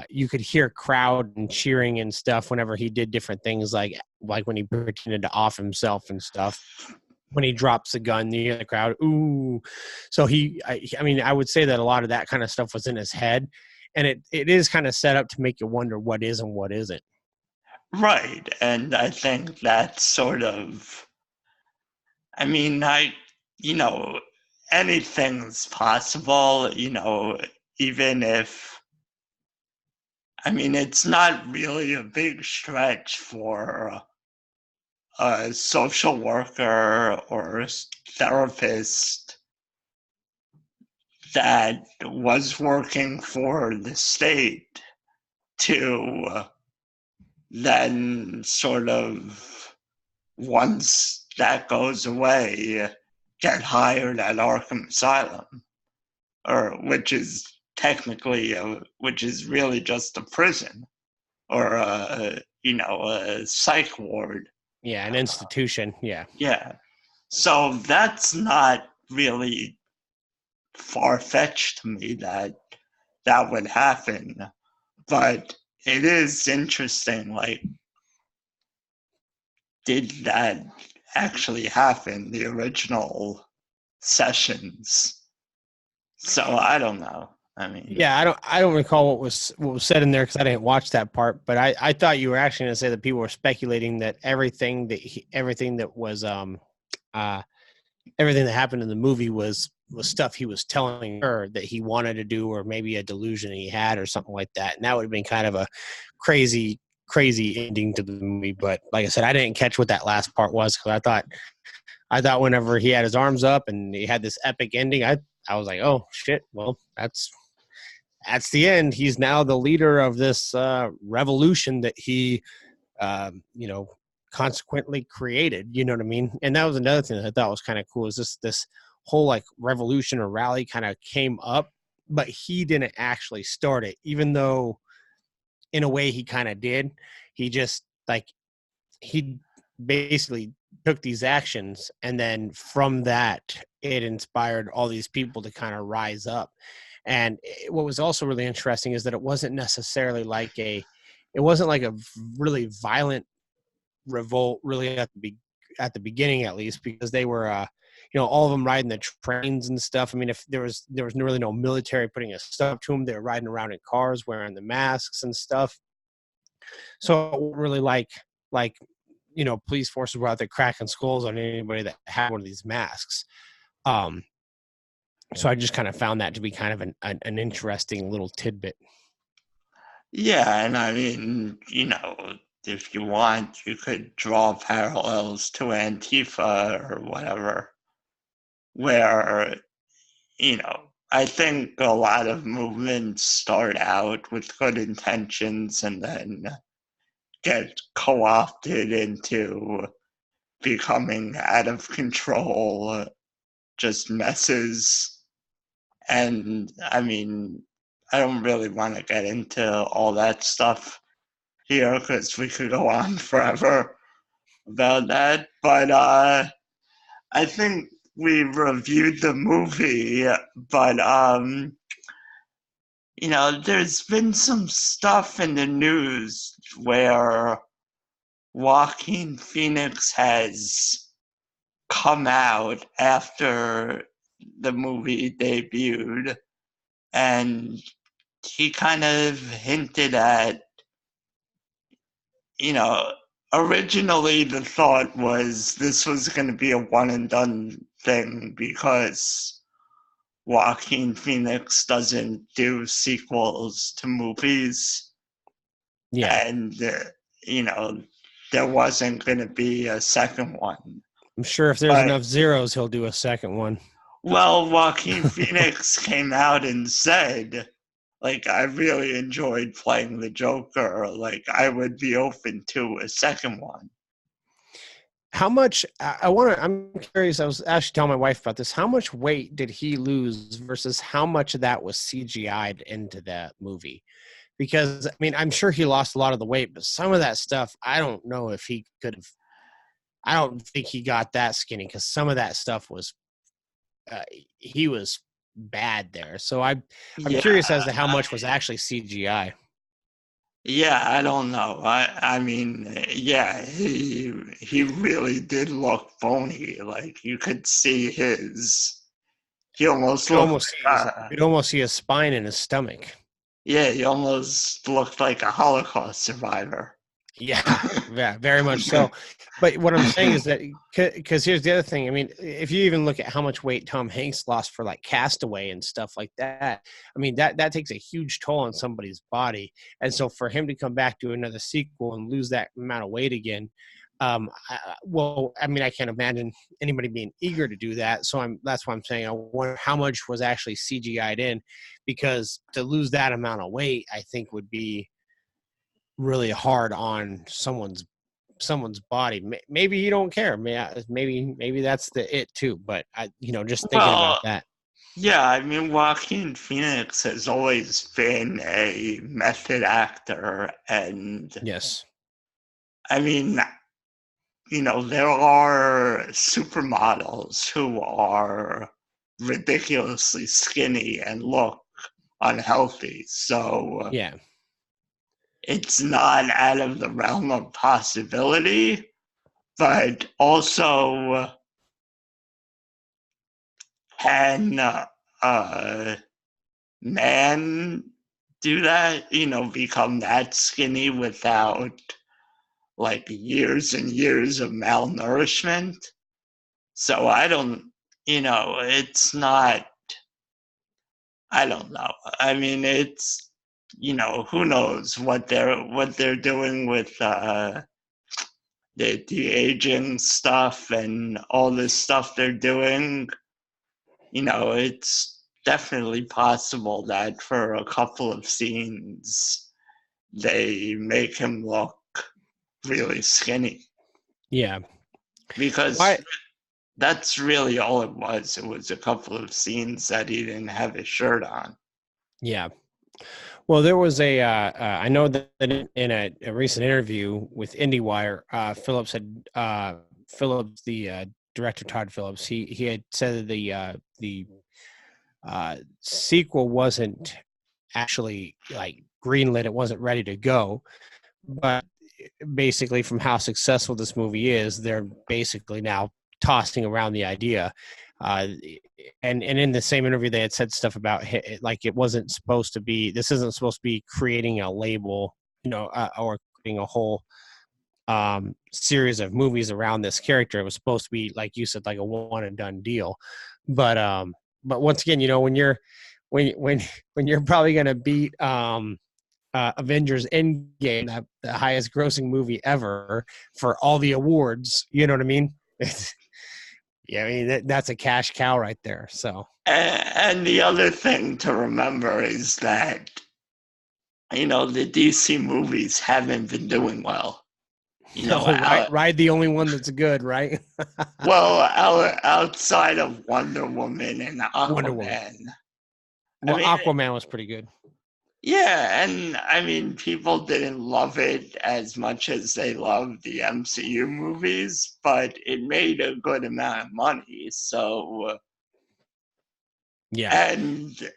you could hear crowd and cheering and stuff whenever he did different things, like when he pretended to off himself and stuff. When he drops the gun, you hear the crowd, ooh. So I mean, I would say that a lot of that kind of stuff was in his head, and it is kind of set up to make you wonder what is and what isn't. Right. And I think that's sort of, I mean, you know, anything's possible, even if, I mean, it's not really a big stretch for a social worker or a therapist that was working for the state to then sort of, once that goes away, get hired at Arkham Asylum, or which is which is really just a prison or a psych ward. Yeah, an institution. Yeah. Yeah. So that's not really far fetched to me that that would happen. But it is interesting, like, did that actually happen, the original sessions? So I don't know. I mean, Yeah, I don't recall what was said in there because I didn't watch that part. But I thought you were actually going to say that people were speculating that everything that was uh everything that happened in the movie was stuff he was telling her that he wanted to do, or maybe a delusion he had or something like that. And that would have been kind of a crazy ending to the movie. But like I said, I didn't catch what that last part was because I thought whenever he had his arms up and he had this epic ending, I was like, oh shit, well that's the end. He's now the leader of this revolution that he, you know, consequently created. You know what I mean? And that was another thing that I thought was kind of cool. Is this whole like revolution or rally kind of came up, but he didn't actually start it, even though in a way he kind of did. He just like he basically took these actions, and then from that it inspired all these people to kind of rise up. And what was also really interesting is that it wasn't like a really violent revolt really at the beginning, at least, because they were all of them riding the trains and stuff. I mean, if there was really no military putting a stop to them, they were riding around in cars wearing the masks and stuff. So really like police forces were out there cracking skulls on anybody that had one of these masks. Um, so I just kind of found that to be kind of an interesting little tidbit. yeah, and I mean, if you want, you could draw parallels to Antifa or whatever, where, I think a lot of movements start out with good intentions and then get co opted into becoming out of control, just messes. And I mean, I don't really want to get into all that stuff here because we could go on forever about that. But I think we reviewed the movie, but there's been some stuff in the news where Joaquin Phoenix has come out after the movie debuted, and he kind of hinted at, you know, originally the thought was this was going to be a one and done thing because Joaquin Phoenix doesn't do sequels to movies. Yeah. And, there wasn't going to be a second one. I'm sure if there's But, enough zeros, he'll do a second one. well, Joaquin Phoenix came out and said, like, I really enjoyed playing the Joker. Like, I would be open to a second one. How much I'm curious. I was actually telling my wife about this. How much weight did he lose versus how much of that was CGI'd into that movie? Because I mean, I'm sure he lost a lot of the weight, but some of that stuff, I don't know if he could have. I don't think he got that skinny because some of that stuff was, he was bad there. So I'm Yeah, curious as to how much was actually CGI. yeah, I don't know. I mean, yeah, he really did look bony. Like you could see he almost looked You'd almost see a spine in his stomach. yeah, he almost looked like a Holocaust survivor. Yeah, very much so. But what I'm saying is that because here's the other thing. I mean, if you even look at how much weight Tom Hanks lost for like Castaway and stuff like that, I mean that takes a huge toll on somebody's body. And so for him to come back to another sequel and lose that amount of weight again, I mean, I can't imagine anybody being eager to do that. So that's why I'm saying I wonder how much was actually CGI'd in, because to lose that amount of weight, I think would be really hard on someone's body. Maybe you don't care. Maybe that's it too. But just thinking about Well, that. yeah, I mean, Joaquin Phoenix has always been a method actor, and Yes. I mean, there are supermodels who are ridiculously skinny and look unhealthy. So Yeah. it's not out of the realm of possibility, but also can man do that? Become that skinny without like years and years of malnourishment? So I don't, it's not, I don't know. I mean, it's, who knows what they're doing with the de-aging stuff and all this stuff they're doing. It's definitely possible that for a couple of scenes they make him look really skinny. Yeah. Because that's really all it was. It was a couple of scenes that he didn't have his shirt on. Yeah. Well, there was I know that in a recent interview with IndieWire, Phillips, the director Todd Phillips, he had said that the sequel wasn't actually like greenlit; it wasn't ready to go. But basically, from how successful this movie is, they're basically now tossing around the idea. And in the same interview, they had said stuff about like it wasn't supposed to be. This isn't supposed to be creating a label, or creating a whole series of movies around this character. It was supposed to be, like you said, like a one and done deal. But once again, when you're probably going to beat Avengers Endgame, the highest grossing movie ever, for all the awards, you know what I mean? Yeah, I mean that's a cash cow right there. So, And the other thing to remember is that the DC movies haven't been doing well. You know, No, ride the only one that's good, right? well, outside of Wonder Woman and Wonder Woman. Aquaman. I Well, mean, Aquaman was pretty good. yeah, and I mean, people didn't love it as much as they loved the MCU movies, but it made a good amount of money. So, Yeah. and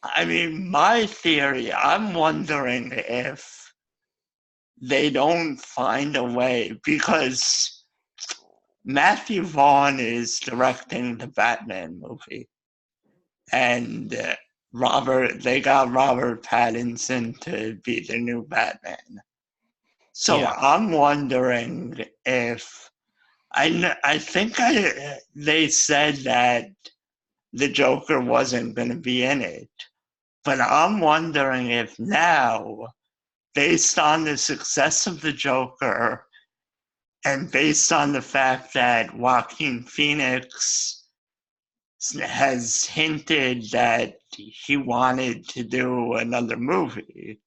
I mean, my theory, I'm wondering if they don't find a way because Matthew Vaughn is directing the Batman movie, and they got Robert Pattinson to be the new Batman. So Yeah. I'm wondering if I think they said that the Joker wasn't going to be in it, but I'm wondering if now, based on the success of the Joker and based on the fact that Joaquin Phoenix has hinted that he wanted to do another movie,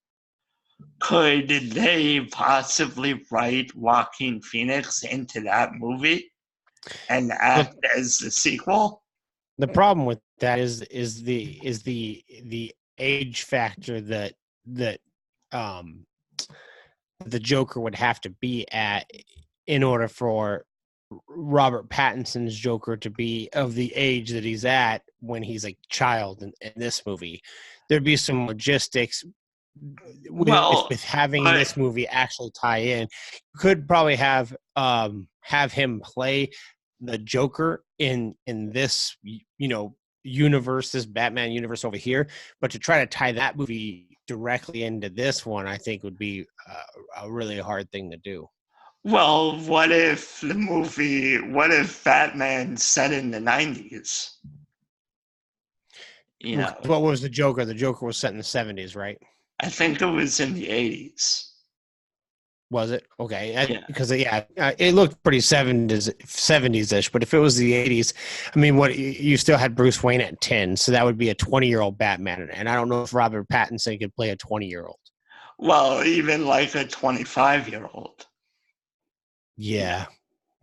could they possibly write Joaquin Phoenix into that movie and Well, act as the sequel? the problem with that is the age factor that um the Joker would have to be at in order for Robert Pattinson's Joker to be of the age that he's at when he's a child in this movie. There'd be some logistics Well, with having but this movie actually tie in. You could probably have him play the Joker in this universe, this Batman universe over here, but to try to tie that movie directly into this one, I think would be a really hard thing to do. well, what if Batman set in the 90s? You know, What was the Joker? The Joker was set in the 70s, right? I think it was in the 80s. Was it okay? Yeah. Because yeah, it looked pretty 70s ish. But if it was the 80s, I mean, what you still had Bruce Wayne at 10, so that would be a 20-year-old Batman, and I don't know if Robert Pattinson could play a 20-year-old. Well, even like a 25-year-old. Yeah,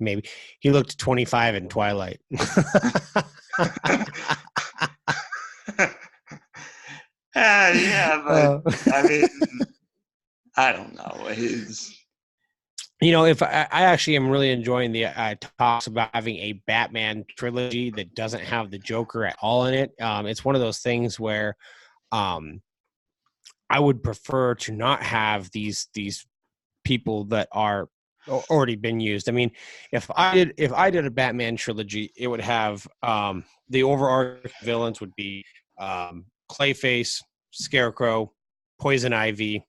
maybe he looked 25 in Twilight. Yeah, but I mean, I don't know. If I actually am really enjoying the talks about having a Batman trilogy that doesn't have the Joker at all in it. It's one of those things where um, I would prefer to not have these people that are already been used. I mean, if I did a Batman trilogy, it would have the overarching villains would be Clayface, Scarecrow, Poison Ivy,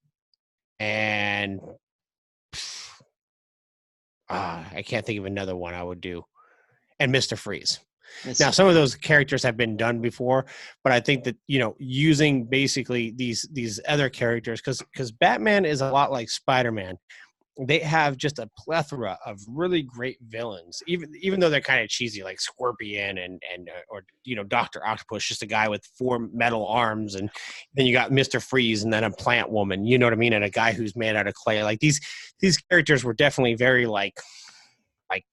and I can't think of another one I would do, and Mr. Freeze. Now, some of those characters have been done before, but I think that using basically these other characters, because Batman is a lot like Spider-Man. They have just a plethora of really great villains, even though they're kind of cheesy, like Scorpion or Dr. Octopus, just a guy with 4 metal arms, and then you got Mr. Freeze, and then a plant woman, you know what I mean, and a guy who's made out of clay. Like these characters were definitely very like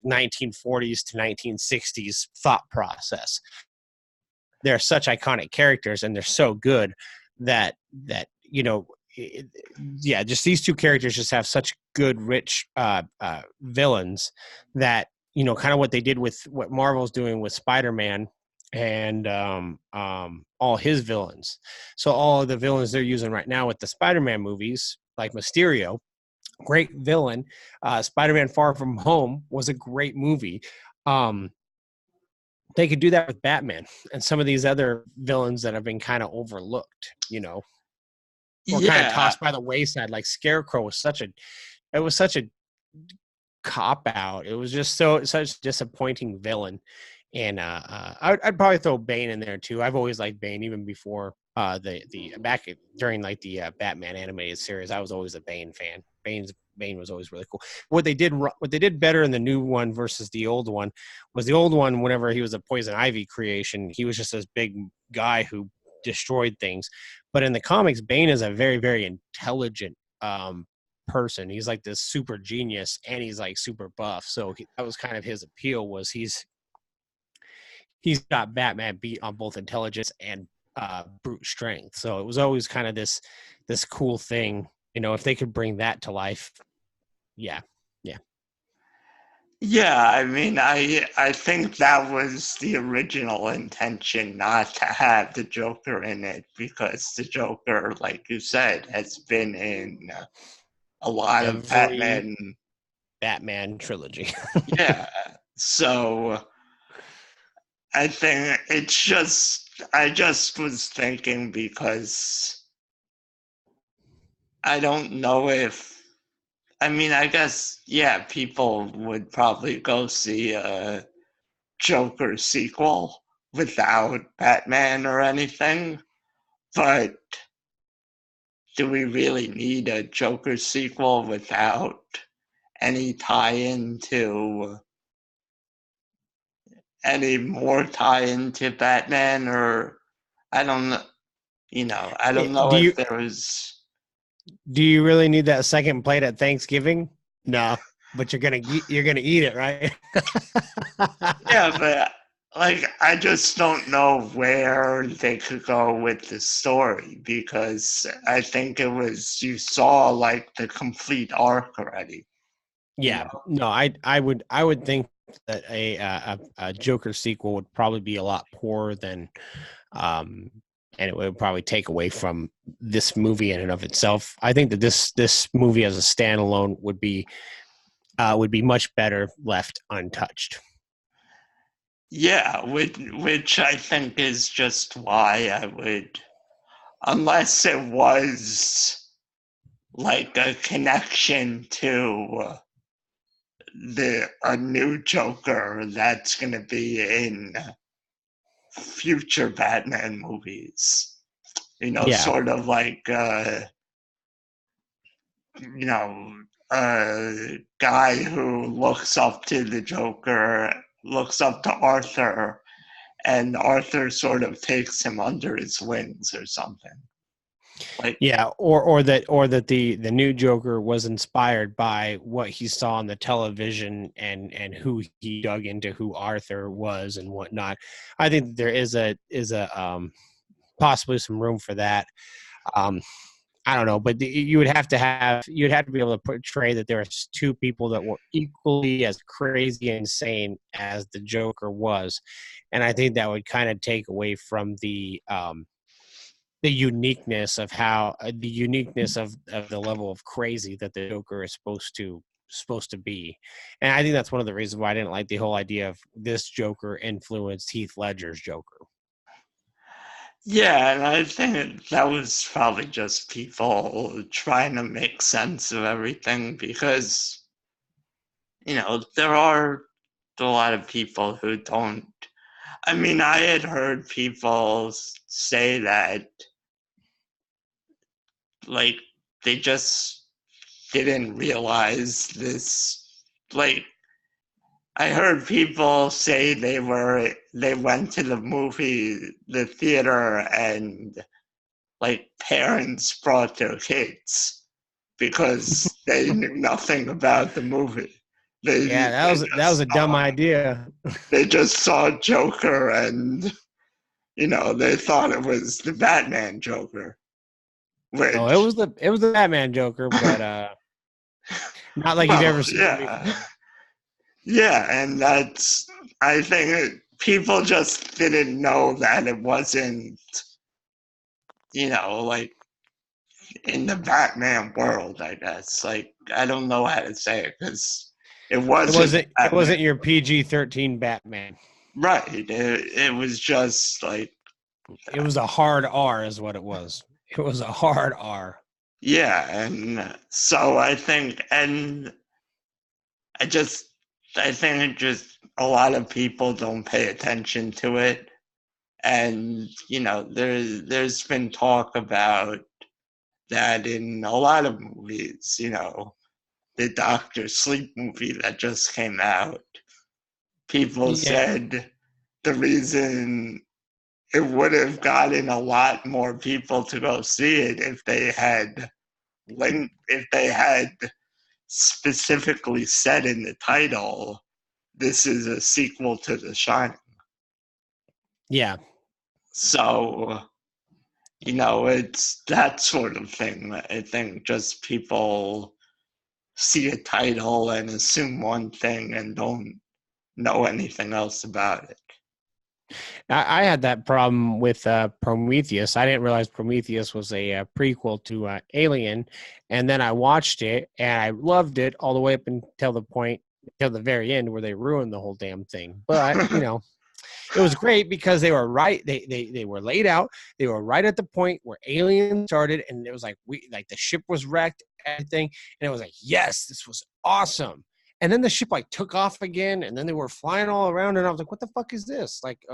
1940s to 1960s thought process. They're such iconic characters, and they're so good that yeah, just these two characters just have such good, rich villains that kind of what they did with what Marvel's doing with Spider-Man and all his villains. So all of the villains they're using right now with the Spider-Man movies, like Mysterio, great villain. Spider-Man: Far From Home was a great movie. They could do that with Batman and some of these other villains that have been kind of overlooked, or kind of Yeah. tossed by the wayside. Like Scarecrow was such a cop out. It was just such a disappointing villain. And I'd probably throw Bane in there too. I've always liked Bane even before the back during like the Batman animated series. I was always a Bane fan. Bane was always really cool. What they did better in the new one versus the old one was the old one. Whenever he was a Poison Ivy creation, he was just this big guy who destroyed things. But in the comics, Bane is a very, very intelligent person. He's like this super genius, and he's like super buff. So that was kind of his appeal, was he's got Batman beat on both intelligence and brute strength. So it was always kind of this cool thing. If they could bring that to life, yeah. Yeah, I mean, I think that was the original intention, not to have the Joker in it, because the Joker, like you said, has been in a lot of Every Batman. Batman trilogy. Yeah, so I think I just was thinking, because I don't know if, I mean, I guess, yeah, people would probably go see a Joker sequel without Batman or anything, but do we really need a Joker sequel without any tie-in to any more tie-in to Batman? Or I don't know, I don't know do if you there was. do you really need that second plate at Thanksgiving? No, but you're gonna eat it, right? Yeah, but like, I just don't know where they could go with the story, because I think you saw like the complete arc already. You Yeah, know? no, I would think that a Joker sequel would probably be a lot poorer than, um, and it would probably take away from this movie in and of itself. I think that this movie as a standalone would be much better left untouched. Yeah, which I think is just why I would, unless it was like a connection to the a new Joker that's going to be in future Batman movies. Yeah, Sort of like you know, a guy who looks up to the Joker, looks up to Arthur, and Arthur sort of takes him under his wings or something. Like, yeah, or that the new Joker was inspired by what he saw on the television, and who he dug into, who Arthur was and whatnot. I think that there is a possibly some room for that. Um, I don't know, but you'd have to be able to portray that there are two people that were equally as crazy and insane as the Joker was, and I think that would kind of take away from the uniqueness of the level of crazy that the Joker is supposed to be. And I think that's one of the reasons why I didn't like the whole idea of this Joker influenced Heath Ledger's Joker. yeah, and I think that was probably just people trying to make sense of everything, because, there are a lot of people who don't. I mean, I had heard people say that, like, they just didn't realize this. Like, I heard people say they went to the theater, and like parents brought their kids because they knew nothing about the movie. Yeah, that was a dumb idea. They just saw Joker, and they thought it was the Batman Joker, Oh, it which, was the Batman Joker, but not like you've well, ever seen it yeah, before. yeah, and I think people just didn't know that it wasn't, like, in the Batman world, I guess. Like, I don't know how to say it, because it It wasn't wasn't it Batman. wasn't your PG-13 Batman. Right. It was just like, It was a hard R, is what it was. It was a hard R. yeah. And so I just, I think it just, a lot of people don't pay attention to it. And, there's been talk about that in a lot of movies, the Doctor Sleep movie that just came out. People Yeah, said the reason it would have gotten a lot more people to go see it if they had link, if they had specifically said in the title, this is a sequel to The Shining. Yeah. So, it's that sort of thing. I think just people see a title and assume one thing and don't know anything else about it. I had that problem with Prometheus. I didn't realize Prometheus was a prequel to Alien, and then I watched it and I loved it all the way up until the very end where they ruined the whole damn thing. But it was great because they were right. They were laid out. They were right at the point where Alien started, and it was like the ship was wrecked, everything, and it was like, yes, this was awesome. And then the ship like took off again, and then they were flying all around, and I was like, what the fuck is this? Like,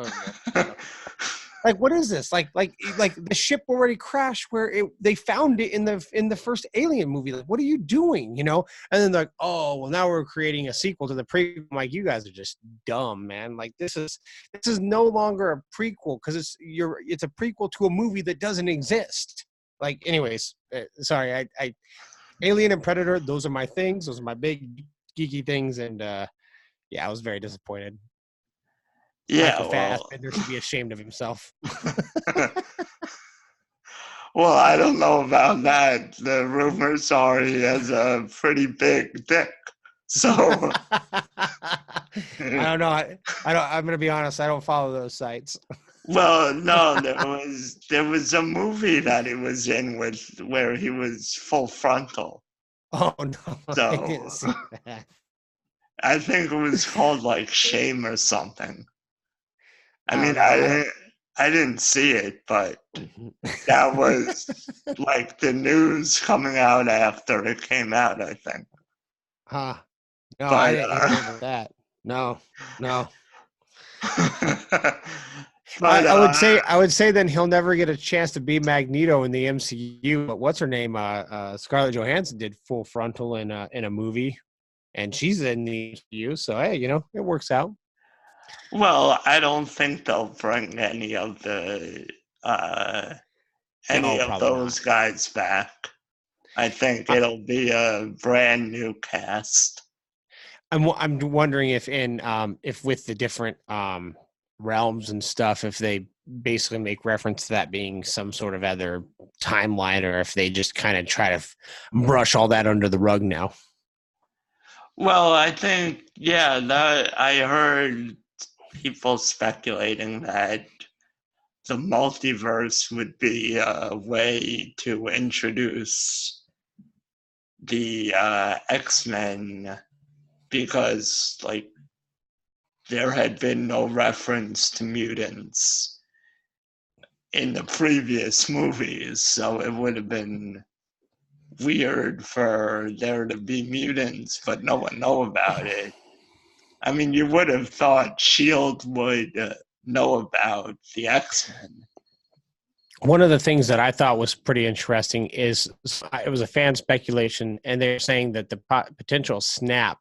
like what is this? Like the ship already crashed where they found it in the first Alien movie. Like, what are you doing? And then they're like, oh well, now we're creating a sequel to the prequel. I'm like, you guys are just dumb, man. Like this is no longer a prequel because it's a prequel to a movie that doesn't exist. Like, anyways, sorry, I Alien and Predator, those are my things. Those are my big geeky things, and yeah, I was very disappointed. Yeah, Michael well, Fassbender should be ashamed of himself. well, I don't know about that. The rumors are he has a pretty big dick. So I don't know. I'm gonna be honest. I don't follow those sites. well, no, there was a movie that he was in where he was full frontal. Oh no, I didn't So see that. I think it was called like Shame or something. I I mean, don't know. I don't. I didn't see it, but that was like the news coming out after it came out, I think. Huh? No, I But didn't hear about that. No, no. but I would say then he'll never get a chance to be Magneto in the MCU. But what's her name? Scarlett Johansson did Full Frontal in a movie, and she's in the MCU. So hey, it works out. well, I don't think they'll bring uh, any No, of probably not. those guys back. I think it'll be a brand new cast. I'm wondering if with the different realms and stuff, if they basically make reference to that being some sort of other timeline, or if they just kind of try to brush all that under the rug now. Well, I think, yeah, that I heard people speculating that the multiverse would be a way to introduce the X-Men because, like, there had been no reference to mutants in the previous movies, so it would have been weird for there to be mutants, but no one know about it. I mean, you would have thought Shield would know about the X-Men. One of the things that I thought was pretty interesting is it was a fan speculation, and they're saying that the potential snap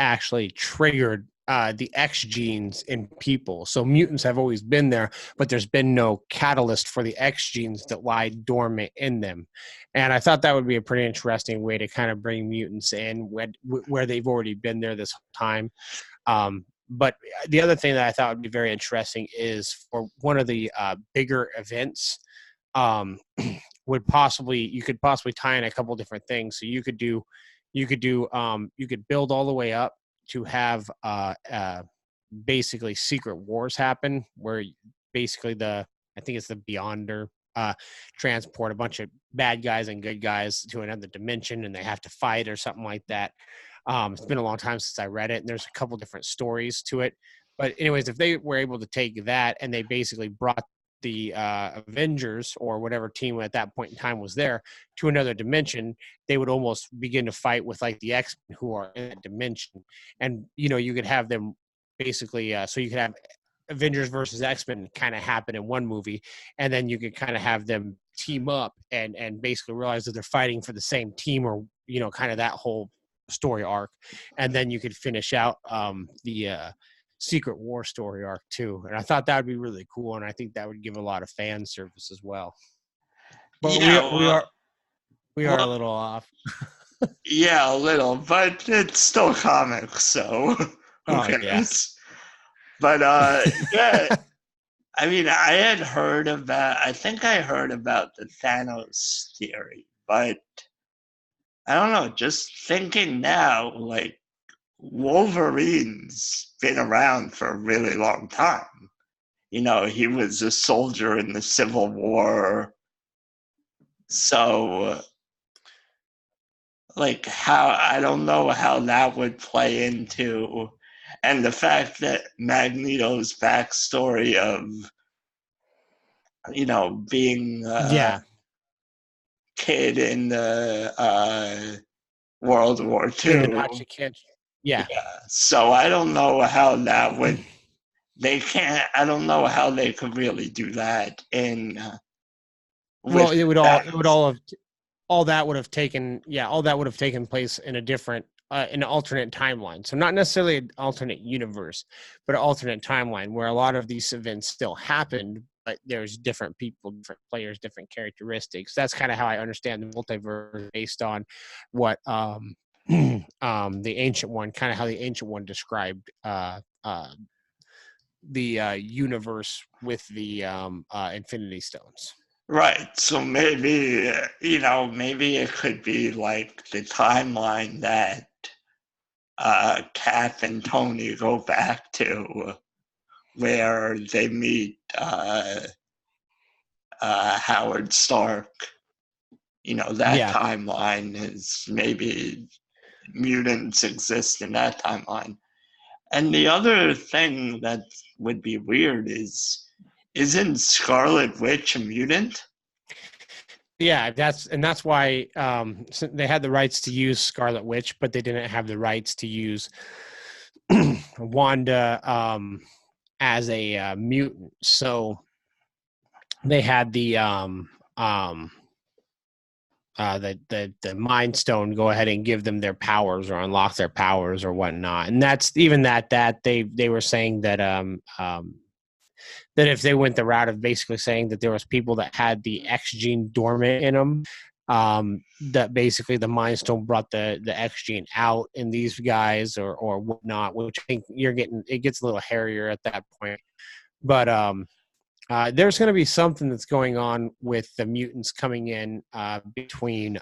actually triggered the X genes in people. So mutants have always been there, but there's been no catalyst for the X genes that lie dormant in them. And I thought that would be a pretty interesting way to kind of bring mutants in where they've already been there this time. But the other thing that I thought would be very interesting is for one of the bigger events, you could possibly tie in a couple different things. So you could build all the way up to have basically secret wars happen where basically I think it's the Beyonder transport a bunch of bad guys and good guys to another dimension, and they have to fight or something like that. It's been a long time since I read it, and there's a couple different stories to it. But anyways, if they were able to take that and they basically brought the Avengers or whatever team at that point in time was there to another dimension, they would almost begin to fight with like the X-Men who are in that dimension. And, you could have them basically, so you could have Avengers versus X-Men kind of happen in one movie, and then you could kind of have them team up and basically realize that they're fighting for the same team, or, kind of that whole story arc. And then you could finish out the Secret War story arc too, and I thought that would be really cool, and I think that would give a lot of fan service as well. But Yeah, well, We are a Well, little off. yeah, a little, but it's still comics, so who Oh yeah. cares? But yeah, I mean, I think I heard about the Thanos theory, but I don't know, just thinking now, like, Wolverine's been around for a really long time. He was a soldier in the Civil War. So, like, how, I don't know how that would play into, and the fact that Magneto's backstory of, being a Yeah. kid in the World War In the II. Nazi camp. Yeah. Yeah. So I don't know how that would, I don't know how they could really do that Well, with it would that. all have all that would have taken all that would have taken place in a different in an alternate timeline. So not necessarily an alternate universe, but an alternate timeline where a lot of these events still happened, but there's different people, different players, different characteristics. That's kind of how I understand the multiverse based on what the ancient one, kind of how the ancient one described the universe with the Infinity Stones. Right. So maybe, maybe it could be like the timeline that Cap and Tony go back to where they meet Howard Stark. That Yeah. timeline is maybe mutants exist in that timeline. And the other thing that would be weird is, isn't Scarlet Witch a mutant? Yeah, that's why so they had the rights to use Scarlet Witch, but they didn't have the rights to use Wanda as a mutant. So they had the Mind Stone go ahead and give them their powers or unlock their powers or whatnot. And that's even that they were saying that if they went the route of basically saying that there was people that had the X gene dormant in them, that basically the Mind Stone brought the X gene out in these guys or whatnot, which I think it gets a little hairier at that point. But there's going to be something that's going on with the mutants coming in between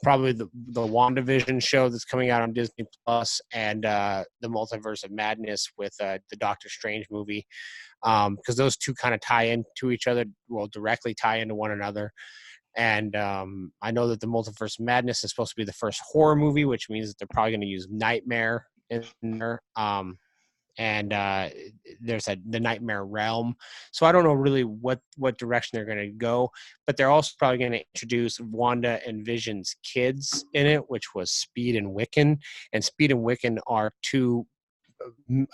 probably the WandaVision show that's coming out on Disney Plus and the Multiverse of Madness with the Doctor Strange movie, because those two kind of tie into each other, will directly tie into one another. And I know that the Multiverse of Madness is supposed to be the first horror movie, which means that they're probably going to use Nightmare in there. And there's the Nightmare Realm. So I don't know really what direction they're going to go, but they're also probably going to introduce Wanda and Vision's kids in it, which was Speed and Wiccan. And Speed and Wiccan are two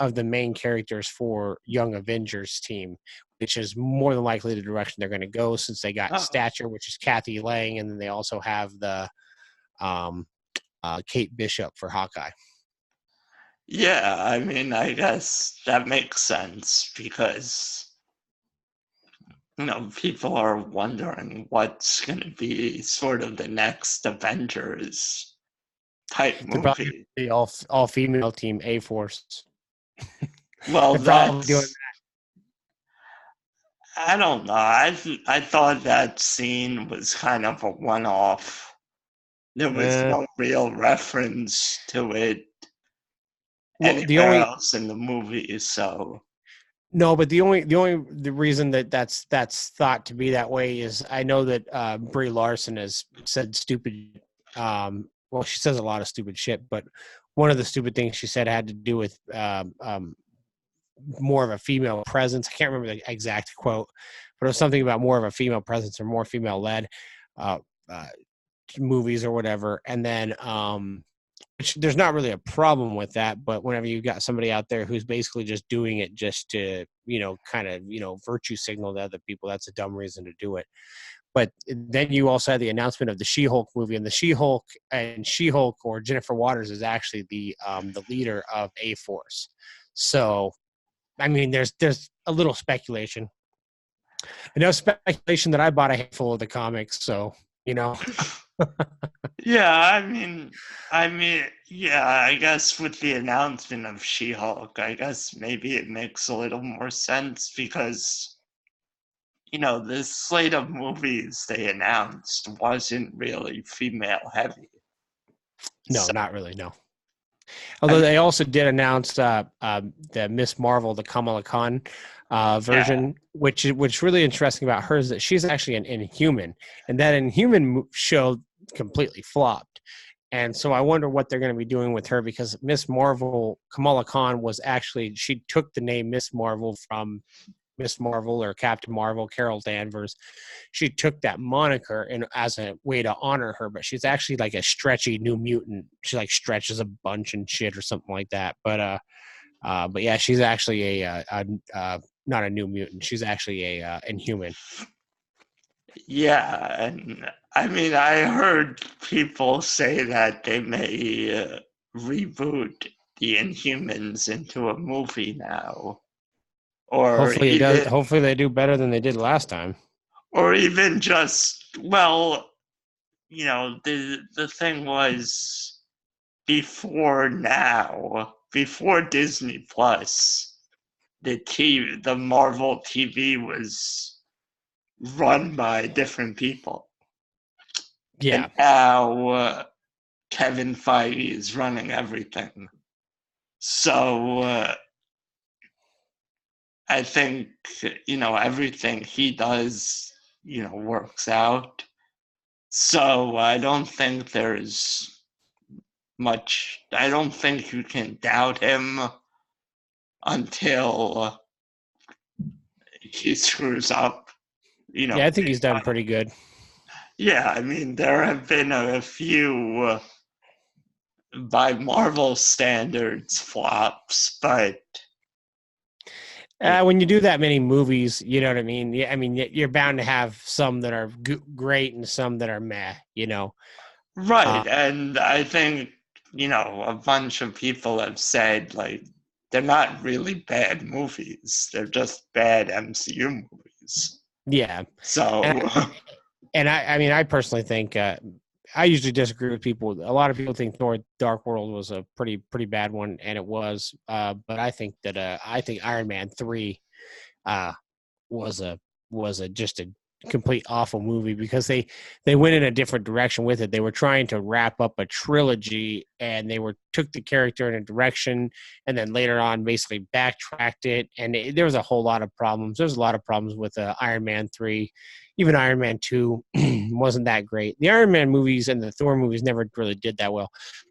of the main characters for Young Avengers team, which is more than likely the direction they're going to go, since they got Oh, Stature, which is Kathy Lang, and then they also have the um, Kate Bishop for Hawkeye. yeah. I mean, I guess that makes sense because, people are wondering what's going to be sort of the next Avengers type They're probably going movie. to be all female team A Force. Well, They're probably doing I don't know. I thought that scene was kind of a one-off. There was that. no real reference to it Well, the anywhere only else in the movie. So, no, but the reason that's thought to be that way is I know that Brie Larson has said stupid. Well, she says a lot of stupid shit, but one of the stupid things she said had to do with more of a female presence. I can't remember the exact quote, but it was something about more of a female presence or more female led uh, uh, movies or whatever. And then which there's not really a problem with that, but whenever you've got somebody out there who's basically just doing it just to, kind of, virtue signal to other people, that's a dumb reason to do it. But then you also had the announcement of the She-Hulk movie, and the She-Hulk or Jennifer Waters is actually the leader of A-Force. So, I mean, there's a little speculation. Enough speculation that I bought a handful of the comics, so You know, Yeah, yeah, I guess with the announcement of She-Hulk, I guess maybe it makes a little more sense because, this slate of movies they announced wasn't really female heavy. no, So, not really. No. I Although mean, they also did announce the Miss Marvel, the Kamala Khan yeah, version, which really interesting about her is that she's actually an Inhuman, and that Inhuman show completely flopped. And so I wonder what they're going to be doing with her because Miss Marvel, Kamala Khan, was actually she took the name Miss Marvel from Miss Marvel or Captain Marvel, Carol Danvers. She took that moniker and as a way to honor her, but she's actually like a stretchy new mutant. She like stretches a bunch and shit or something like that. But yeah, she's actually not a new mutant. She's actually a Inhuman. yeah, and I heard people say that they may reboot the Inhumans into a movie now, or Hopefully it does. even Hopefully they do better than they did last time. or even just well, the thing was before Disney Plus, the Marvel TV was run by different people, and Yeah, now Kevin Feige is running everything. So I think everything he does works out. So I don't think there's much. I don't think you can doubt him until he screws up. yeah, I think he's done pretty good. Yeah, there have been a few by Marvel standards flops, but When you do that many movies, you know what I mean. Yeah, I mean you're bound to have some that are great and some that are meh. Uh, right. And I think a bunch of people have said like they're not really bad movies; they're just bad MCU movies. yeah, and So I mean, I personally think I usually disagree with people. A lot of people think Thor: Dark World was a pretty bad one, and it was. But I think Iron Man 3 uh, was a just a complete awful movie because they went in a different direction with it. They were trying to wrap up a trilogy, and they were took the character in a direction, and then later on basically backtracked it. And there was a whole lot of problems. There's a lot of problems with Iron Man 3. Even Iron Man 2 wasn't that great. The Iron Man movies and the Thor movies never really did that well.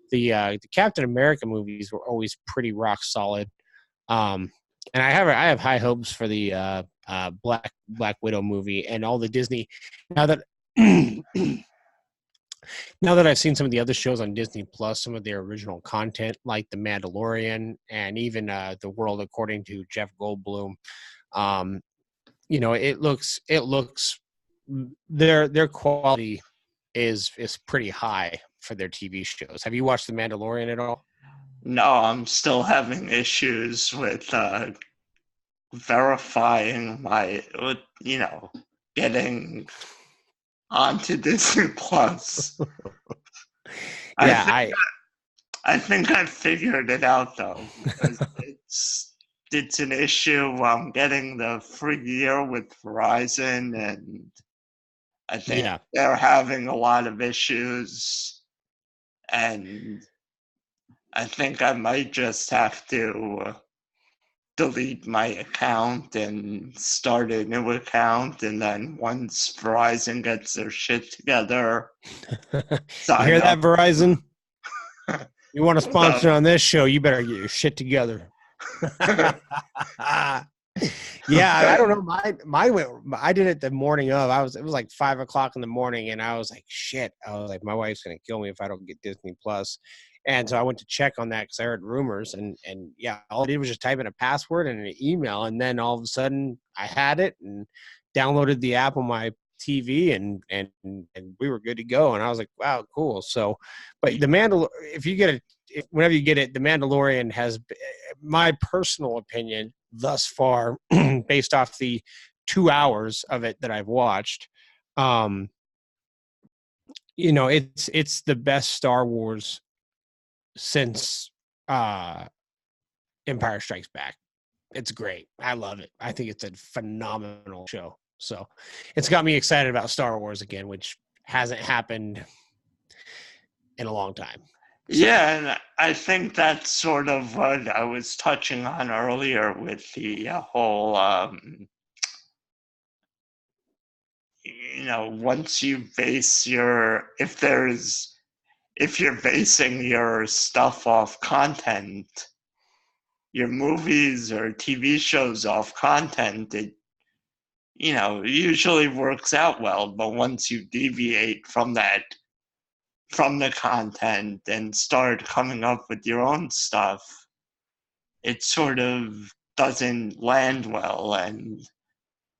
The Captain America movies were always pretty rock solid. Um, and I have high hopes for the Black Widow movie and all the Disney. Now that now that I've seen some of the other shows on Disney Plus, some of their original content like The Mandalorian and even The World According to Jeff Goldblum, um, it looks their quality is pretty high for their TV shows. Have you watched The Mandalorian at all? no, I'm still having issues with verifying getting onto Disney Plus. I Yeah, think I think I figured it out though because it's an issue. I'm getting the free year with Verizon, and I think yeah. they're having a lot of issues, and I think I might just have to delete my account and start a new account, and then once Verizon gets their shit together, You sign hear that, up. Verizon? You want to sponsor So on this show? You better get your shit together. Yeah, I don't know. I did it the morning of. It was like 5 o'clock in the morning, and I was like, shit. I was like, my wife's gonna kill me if I don't get Disney Plus. And so I went to check on that because I heard rumors, and yeah, all I did was just type in a password and an email, and then all of a sudden I had it and downloaded the app on my TV, and we were good to go. And I was like, wow, cool. So, but the Mandal, if you get it, whenever you get it, the Mandalorian has my personal opinion thus far, based off the 2 hours of it that I've watched, um, it's the best Star Wars since Empire Strikes Back. It's great. I love it. I think it's a phenomenal show. So it's got me excited about Star Wars again, which hasn't happened in a long time. So. Yeah, and I think that's sort of what I was touching on earlier with the whole, once you base if you're basing your stuff off content, your movies or TV shows off content, it usually works out well. But once you deviate from the content and start coming up with your own stuff, it sort of doesn't land well. And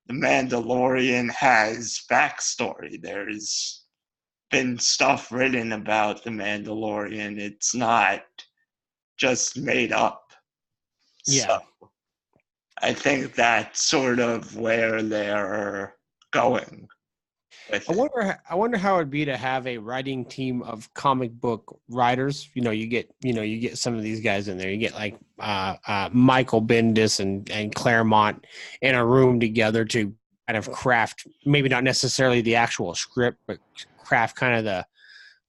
The Mandalorian has backstory. There's been stuff written about The Mandalorian. It's not just made up. Yeah. So I think that's sort of where they're going with it. I wonder how it'd be to have a writing team of comic book writers. You get some of these guys in there. You get like Michael Bendis and Claremont in a room together to kind of craft, maybe not necessarily the actual script, but craft kind of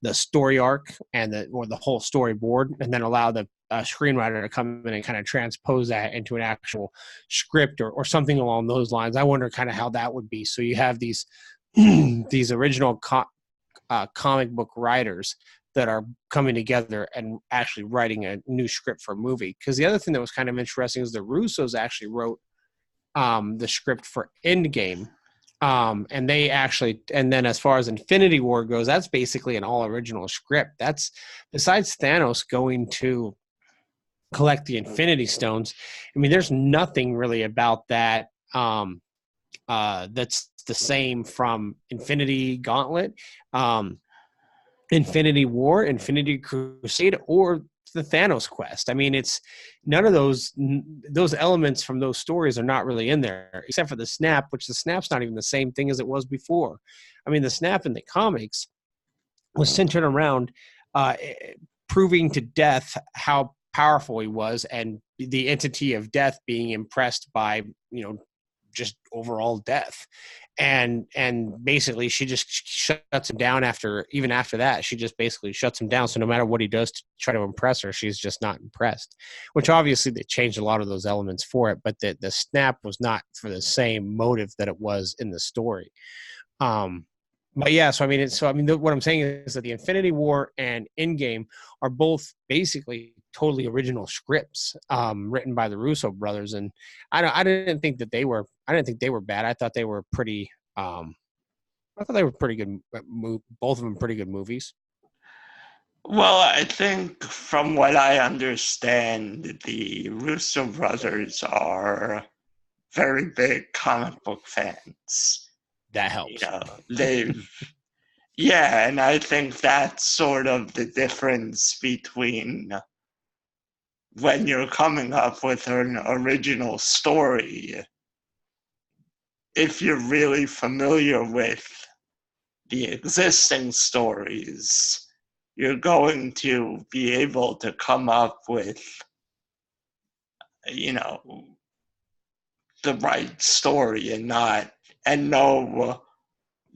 the story arc and the whole storyboard, and then allow the screenwriter to come in and kind of transpose that into an actual script or something along those lines. I wonder kind of how that would be. So you have these these original comic book writers that are coming together and actually writing a new script for a movie. Because the other thing that was kind of interesting is the Russos actually wrote the script for Endgame. And then as far as Infinity War goes, that's basically an all original script. That's besides Thanos going to collect the Infinity Stones. I mean, there's nothing really about that that's the same from Infinity Gauntlet, Infinity War, Infinity Crusade, or the Thanos quest. I mean, it's none of those elements from those stories are not really in there, except for the snap, which the snap's not even the same thing as it was before. I mean, the snap in the comics was centered around proving to Death how powerful he was, and the entity of Death being impressed by just overall death. And basically she just shuts him down after that. She just basically shuts him down. So no matter what he does to try to impress her, she's just not impressed, which obviously they changed a lot of those elements for it. But the snap was not for the same motive that it was in the story. But yeah, what I'm saying is that the Infinity War and Endgame are both basically totally original scripts written by the Russo brothers, and I didn't think they were bad. I thought they were pretty. I thought they were pretty good. Both of them pretty good movies. Well, I think from what I understand, the Russo brothers are very big comic book fans. That helps. Yeah, and I think that's sort of the difference between when you're coming up with an original story. If you're really familiar with the existing stories, you're going to be able to come up with, the right story and know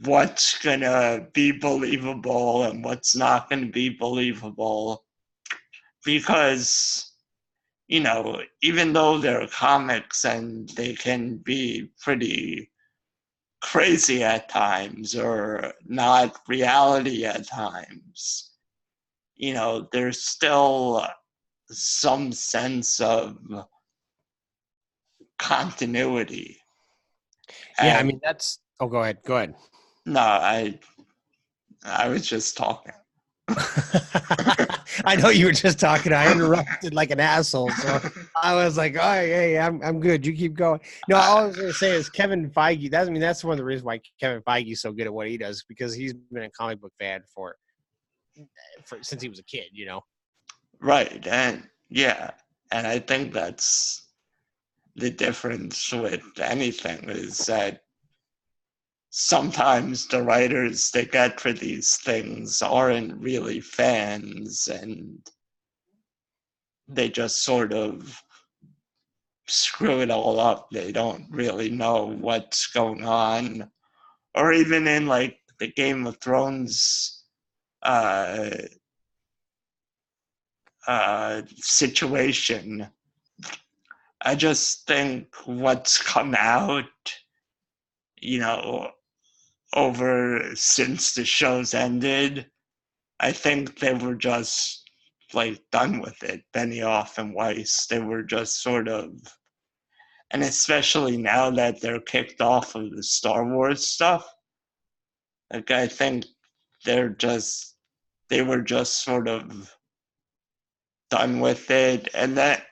what's going to be believable and what's not going to be believable. Because, even though they're comics and they can be pretty crazy at times or not reality at times, there's still some sense of continuity. Yeah, I mean that's. Oh, go ahead. Go ahead. No, I was just talking. I know you were just talking. I interrupted like an asshole, so I was like, "Oh, yeah, I'm good. You keep going." No, all I was going to say is Kevin Feige. That's one of the reasons why Kevin Feige is so good at what he does, because he's been a comic book fan for since he was a kid. Right, and yeah, and I think that's the difference with anything is that sometimes the writers they get for these things aren't really fans, and they just sort of screw it all up. They don't really know what's going on. Or even in like the Game of Thrones uh, situation, I just think what's come out, you know, over since the show's ended, I think they were just like done with it. Benioff and Weiss, they were just sort of, and especially now that they're kicked off of the Star Wars stuff, like I think they were just sort of done with it, and that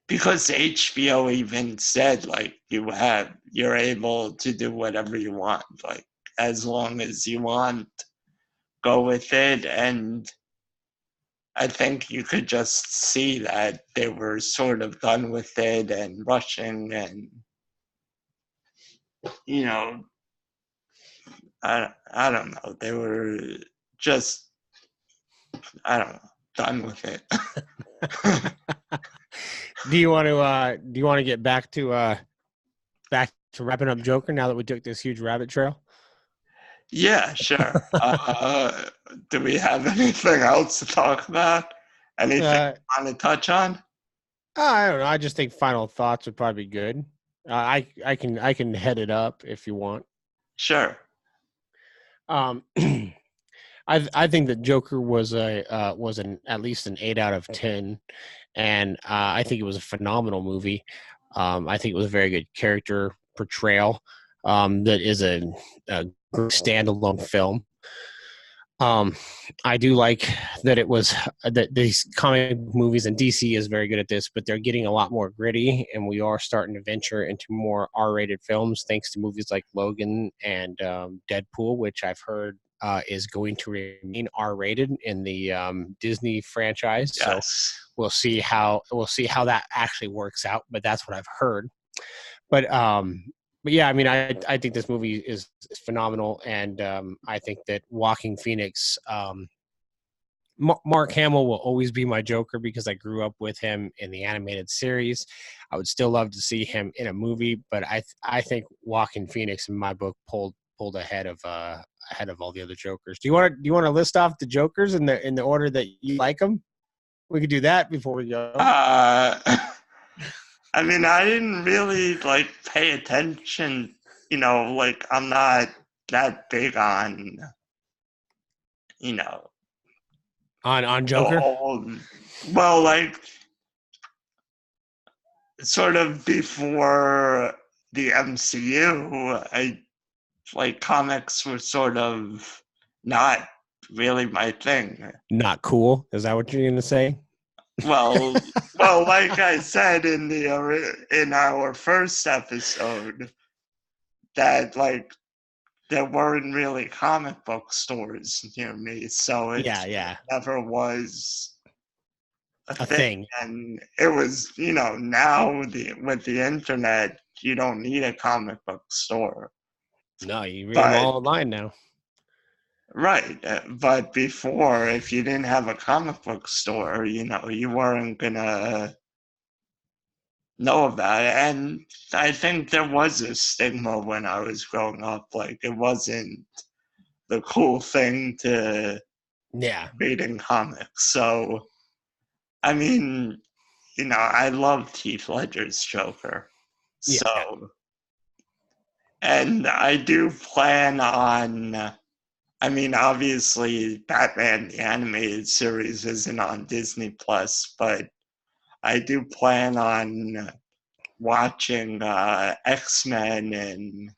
because HBO even said like you're able to do whatever you want, like as long as you want, go with it. And I think you could just see that they were sort of done with it and rushing, and you know, I don't know, they were just, I don't know, done with it. Do you want to get back to wrapping up Joker now that we took this huge rabbit trail? Yeah, sure. Do we have anything else to talk about? Anything Uh, you want to touch on? I don't know. I just think final thoughts would probably be good. I can head it up if you want. Sure. Um, I think that Joker was at least an 8 out of 10, and I think it was a phenomenal movie. I think it was a very good character portrayal. That is a standalone film. I do like that it was that these comic movies, and DC is very good at this, but they're getting a lot more gritty, and we are starting to venture into more R-rated films thanks to movies like Logan and Deadpool, which I've heard is going to remain R-rated in the Disney franchise. So Yes. we'll see how that actually works out, but that's what I've heard. But yeah, I mean, I think this movie is phenomenal, and I think that Walking Phoenix, Mark Hamill will always be my Joker because I grew up with him in the animated series. I would still love to see him in a movie, but I think Walking Phoenix in my book pulled ahead of all the other Jokers. Do you want to list off the Jokers in the order that you like them? We could do that before we go. Uh, I mean, I didn't really like pay attention. Like I'm not that big on, you know, On the Joker. old. Well, like sort of before the MCU, I like comics were sort of not really my thing. Not cool. Is that what you're gonna say? Well, like I said in our first episode, that like there weren't really comic book stores near me, so it Yeah, never was a a thing. thing. And it was, now with the internet, you don't need a comic book store. No, you read them But all online now. right, but before, if you didn't have a comic book store, you weren't gonna know about it. And I think there was a stigma when I was growing up, like it wasn't the cool thing to Yeah, read in comics. So I mean, I love Heath Ledger's Joker. yeah. So, and I do plan on, I mean, obviously, Batman the Animated Series isn't on Disney Plus, but I do plan on watching X-Men and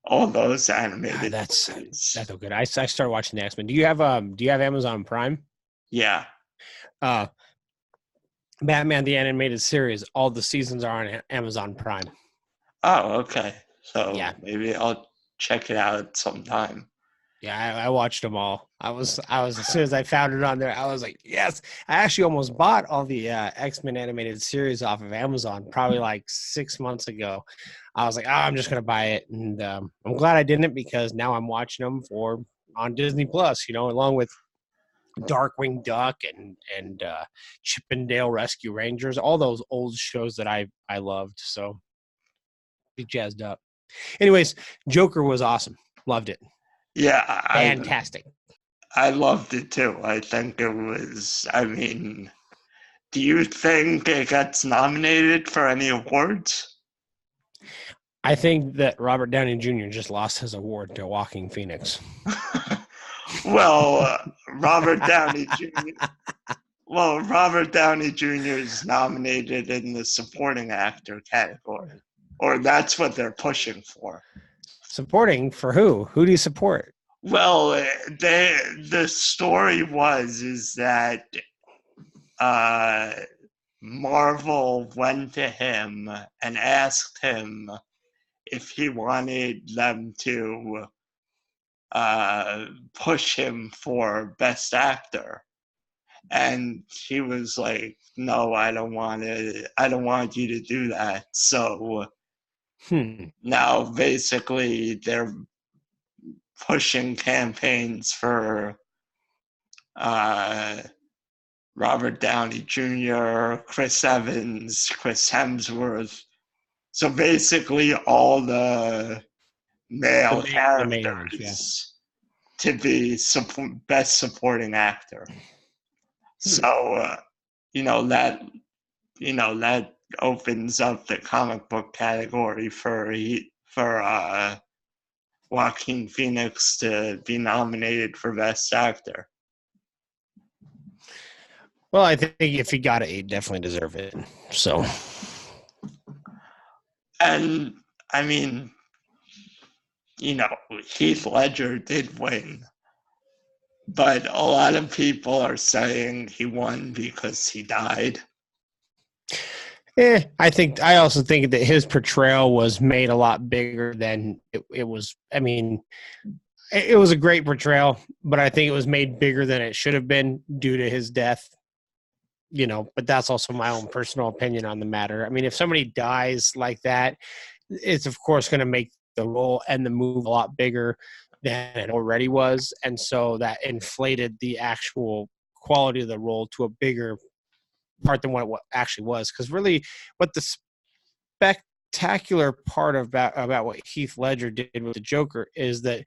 all those Ah, animated that's movies. that's so good. I started watching the X-Men. Do you have Amazon Prime? Yeah. Uh, Batman the Animated Series. All the seasons are on Amazon Prime. Oh, okay. So Yeah, maybe I'll check it out sometime. Yeah, I watched them all. I was as soon as I found it on there, I was like, yes. I actually almost bought all the X-Men animated series off of Amazon probably like 6 months ago. I was like, oh, I'm just gonna buy it, and I'm glad I didn't because now I'm watching them for on Disney Plus. Along with Darkwing Duck and Chippendale Rescue Rangers, all those old shows that I loved. So be jazzed up. Anyways, Joker was awesome. Loved it. Yeah, Fantastic. I loved it too. I think it was. I mean, do you think it gets nominated for any awards? I think that Robert Downey Jr. just lost his award to Walking Phoenix. Well, Robert Downey Jr. Well, Robert Downey Jr. is nominated in the supporting actor category, or that's what they're pushing for. Supporting for who? Who do you support? Well, the story is that uh, Marvel went to him and asked him if he wanted them to push him for Best Actor. And he was like, "No, I don't want it. I don't want you to do that." So now basically they're pushing campaigns for uh, Robert Downey Jr., Chris Evans, Chris Hemsworth. So basically all the male The main ones, yeah. characters to be best supporting actor. So that that opens up the comic book category for Joaquin Phoenix to be nominated for Best Actor. Well, I think if he got it, he definitely deserved it. So, And I mean, Heath Ledger did win, but a lot of people are saying he won because he died. I also think that his portrayal was made a lot bigger than it was. I mean, it was a great portrayal, but I think it was made bigger than it should have been due to his death. But that's also my own personal opinion on the matter. I mean, if somebody dies like that, it's of course going to make the role and the move a lot bigger than it already was. And so that inflated the actual quality of the role to a bigger part than what it actually was. Because really, what the spectacular part about what Heath Ledger did with the Joker is that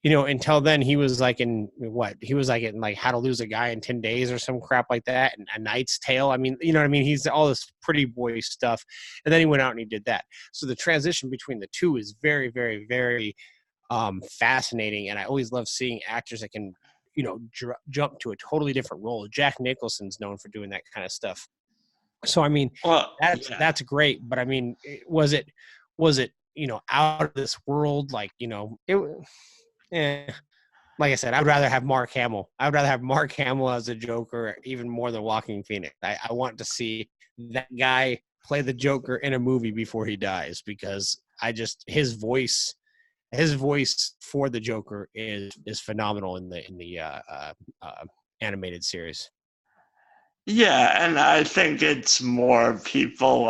until then he was like in like How to Lose a Guy in 10 Days or some crap like that, and A Knight's Tale. I mean, what I mean? He's all this pretty boy stuff, and then he went out and he did that. So the transition between the two is very, very, very fascinating, and I always love seeing actors that can jump to a totally different role. Jack Nicholson's known for doing that kind of stuff. So I mean, Well, that's great, but I mean, was it out of this world? Like it. Like I said, I would rather have Mark Hamill. I would rather have Mark Hamill as a Joker even more than Joaquin Phoenix. I want to see that guy play the Joker in a movie before he dies because his voice for the Joker is phenomenal in the animated series. Yeah, and I think it's more people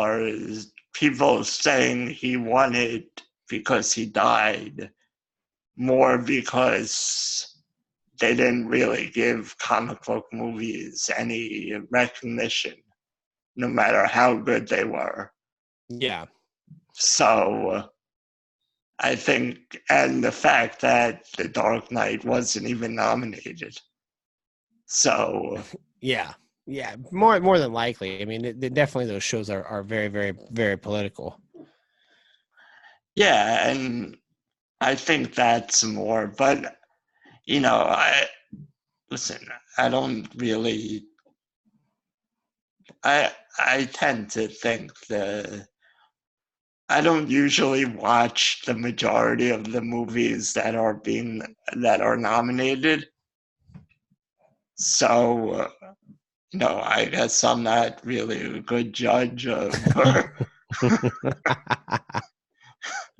saying he won it because he died, more because they didn't really give comic book movies any recognition, no matter how good they were. Yeah. So I think, and the fact that The Dark Knight wasn't even nominated. So yeah, more than likely. I mean, definitely those shows are very, very, very political. yeah, and I think that's more. But listen. I don't really. I tend to think I don't usually watch the majority of the movies that are nominated. So I guess I'm not really a good judge of.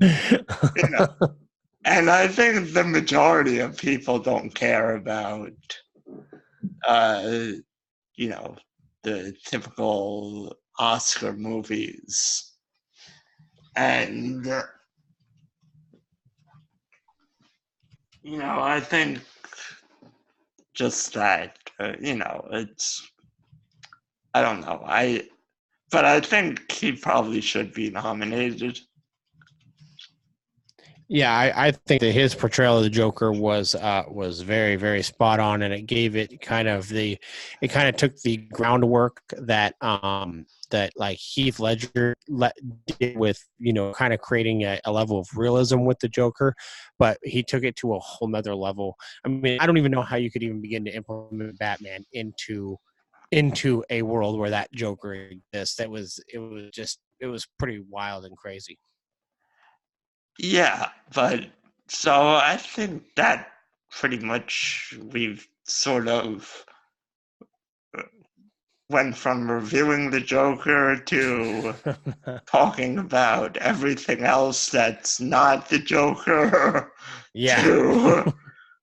you know, And I think the majority of people don't care about, uh, you know, the typical Oscar movies. And, I think just that, it's, I don't know. But I think he probably should be nominated. Yeah, I think that his portrayal of the Joker was very, very spot on, and it gave it it kind of took the groundwork that like Heath Ledger did with kind of creating a level of realism with the Joker, but he took it to a whole nother level. I mean, I don't even know how you could even begin to implement Batman into a world where that Joker exists. It was pretty wild and crazy. Yeah, but so I think that pretty much we've sort of went from reviewing the Joker to talking about everything else that's not the Joker Yeah. to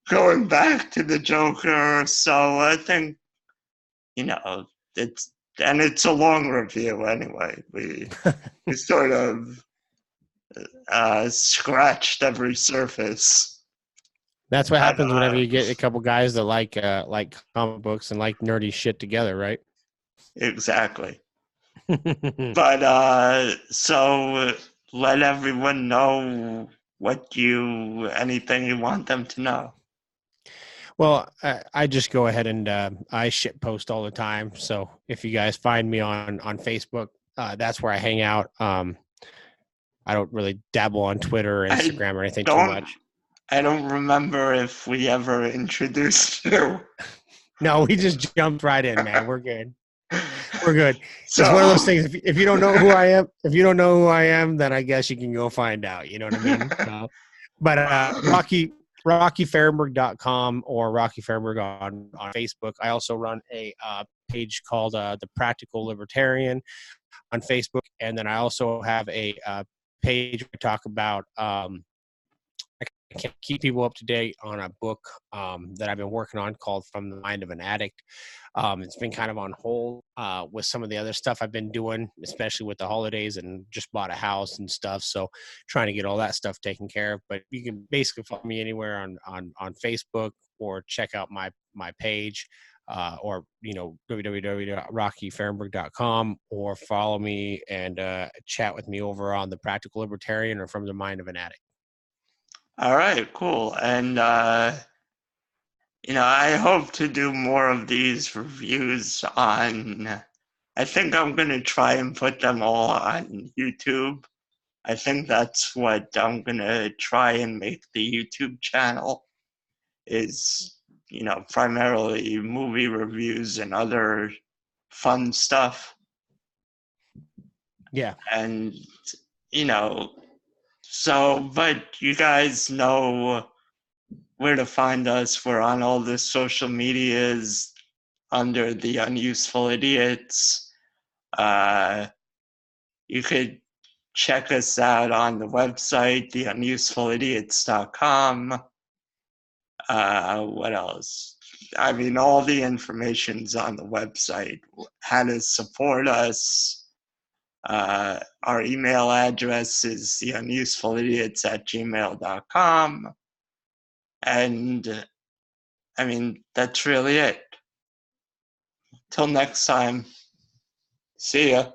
going back to the Joker. So I think, you know, it's a long review anyway. We sort of scratched every surface. That's what But, happens whenever you get a couple guys that like comic books and like nerdy shit together, right? exactly. But so let everyone know anything you want them to know. Well, I just go ahead and I shit post all the time. So if you guys find me on Facebook, that's where I hang out. I don't really dabble on Twitter or I Instagram or anything too don't much. I don't remember if we ever introduced you. No, we just jumped right in, man. We're good. We're good. It's one of those So things. If you don't know who I am, then I guess you can go find out. You know what I mean? But RockyFerrenburg.com or Rocky Ferrenburg on Facebook. I also run a page called The Practical Libertarian on Facebook. And then I also have a page where I talk about I can keep people up to date on a book that I've been working on called From the Mind of an Addict. It's been kind of on hold with some of the other stuff I've been doing, especially with the holidays and just bought a house and stuff. So trying to get all that stuff taken care of. But you can basically follow me anywhere on Facebook or check out my page. Or www.rockyferrenburg.com, or follow me and chat with me over on The Practical Libertarian or From the Mind of an Addict. all right, cool. And I hope to do more of these reviews on. I think I'm gonna try and put them all on YouTube. I think that's what I'm gonna try and make the YouTube channel is, primarily movie reviews and other fun stuff. Yeah. And, but you guys know where to find us. We're on all the social medias under the Unuseful Idiots. You could check us out on the website, theunusefulidiots.com. What else? I mean, all the information's on the website. How to support us. Our email address is theunusefulidiots@gmail.com. And I mean, that's really it. Till next time. See ya.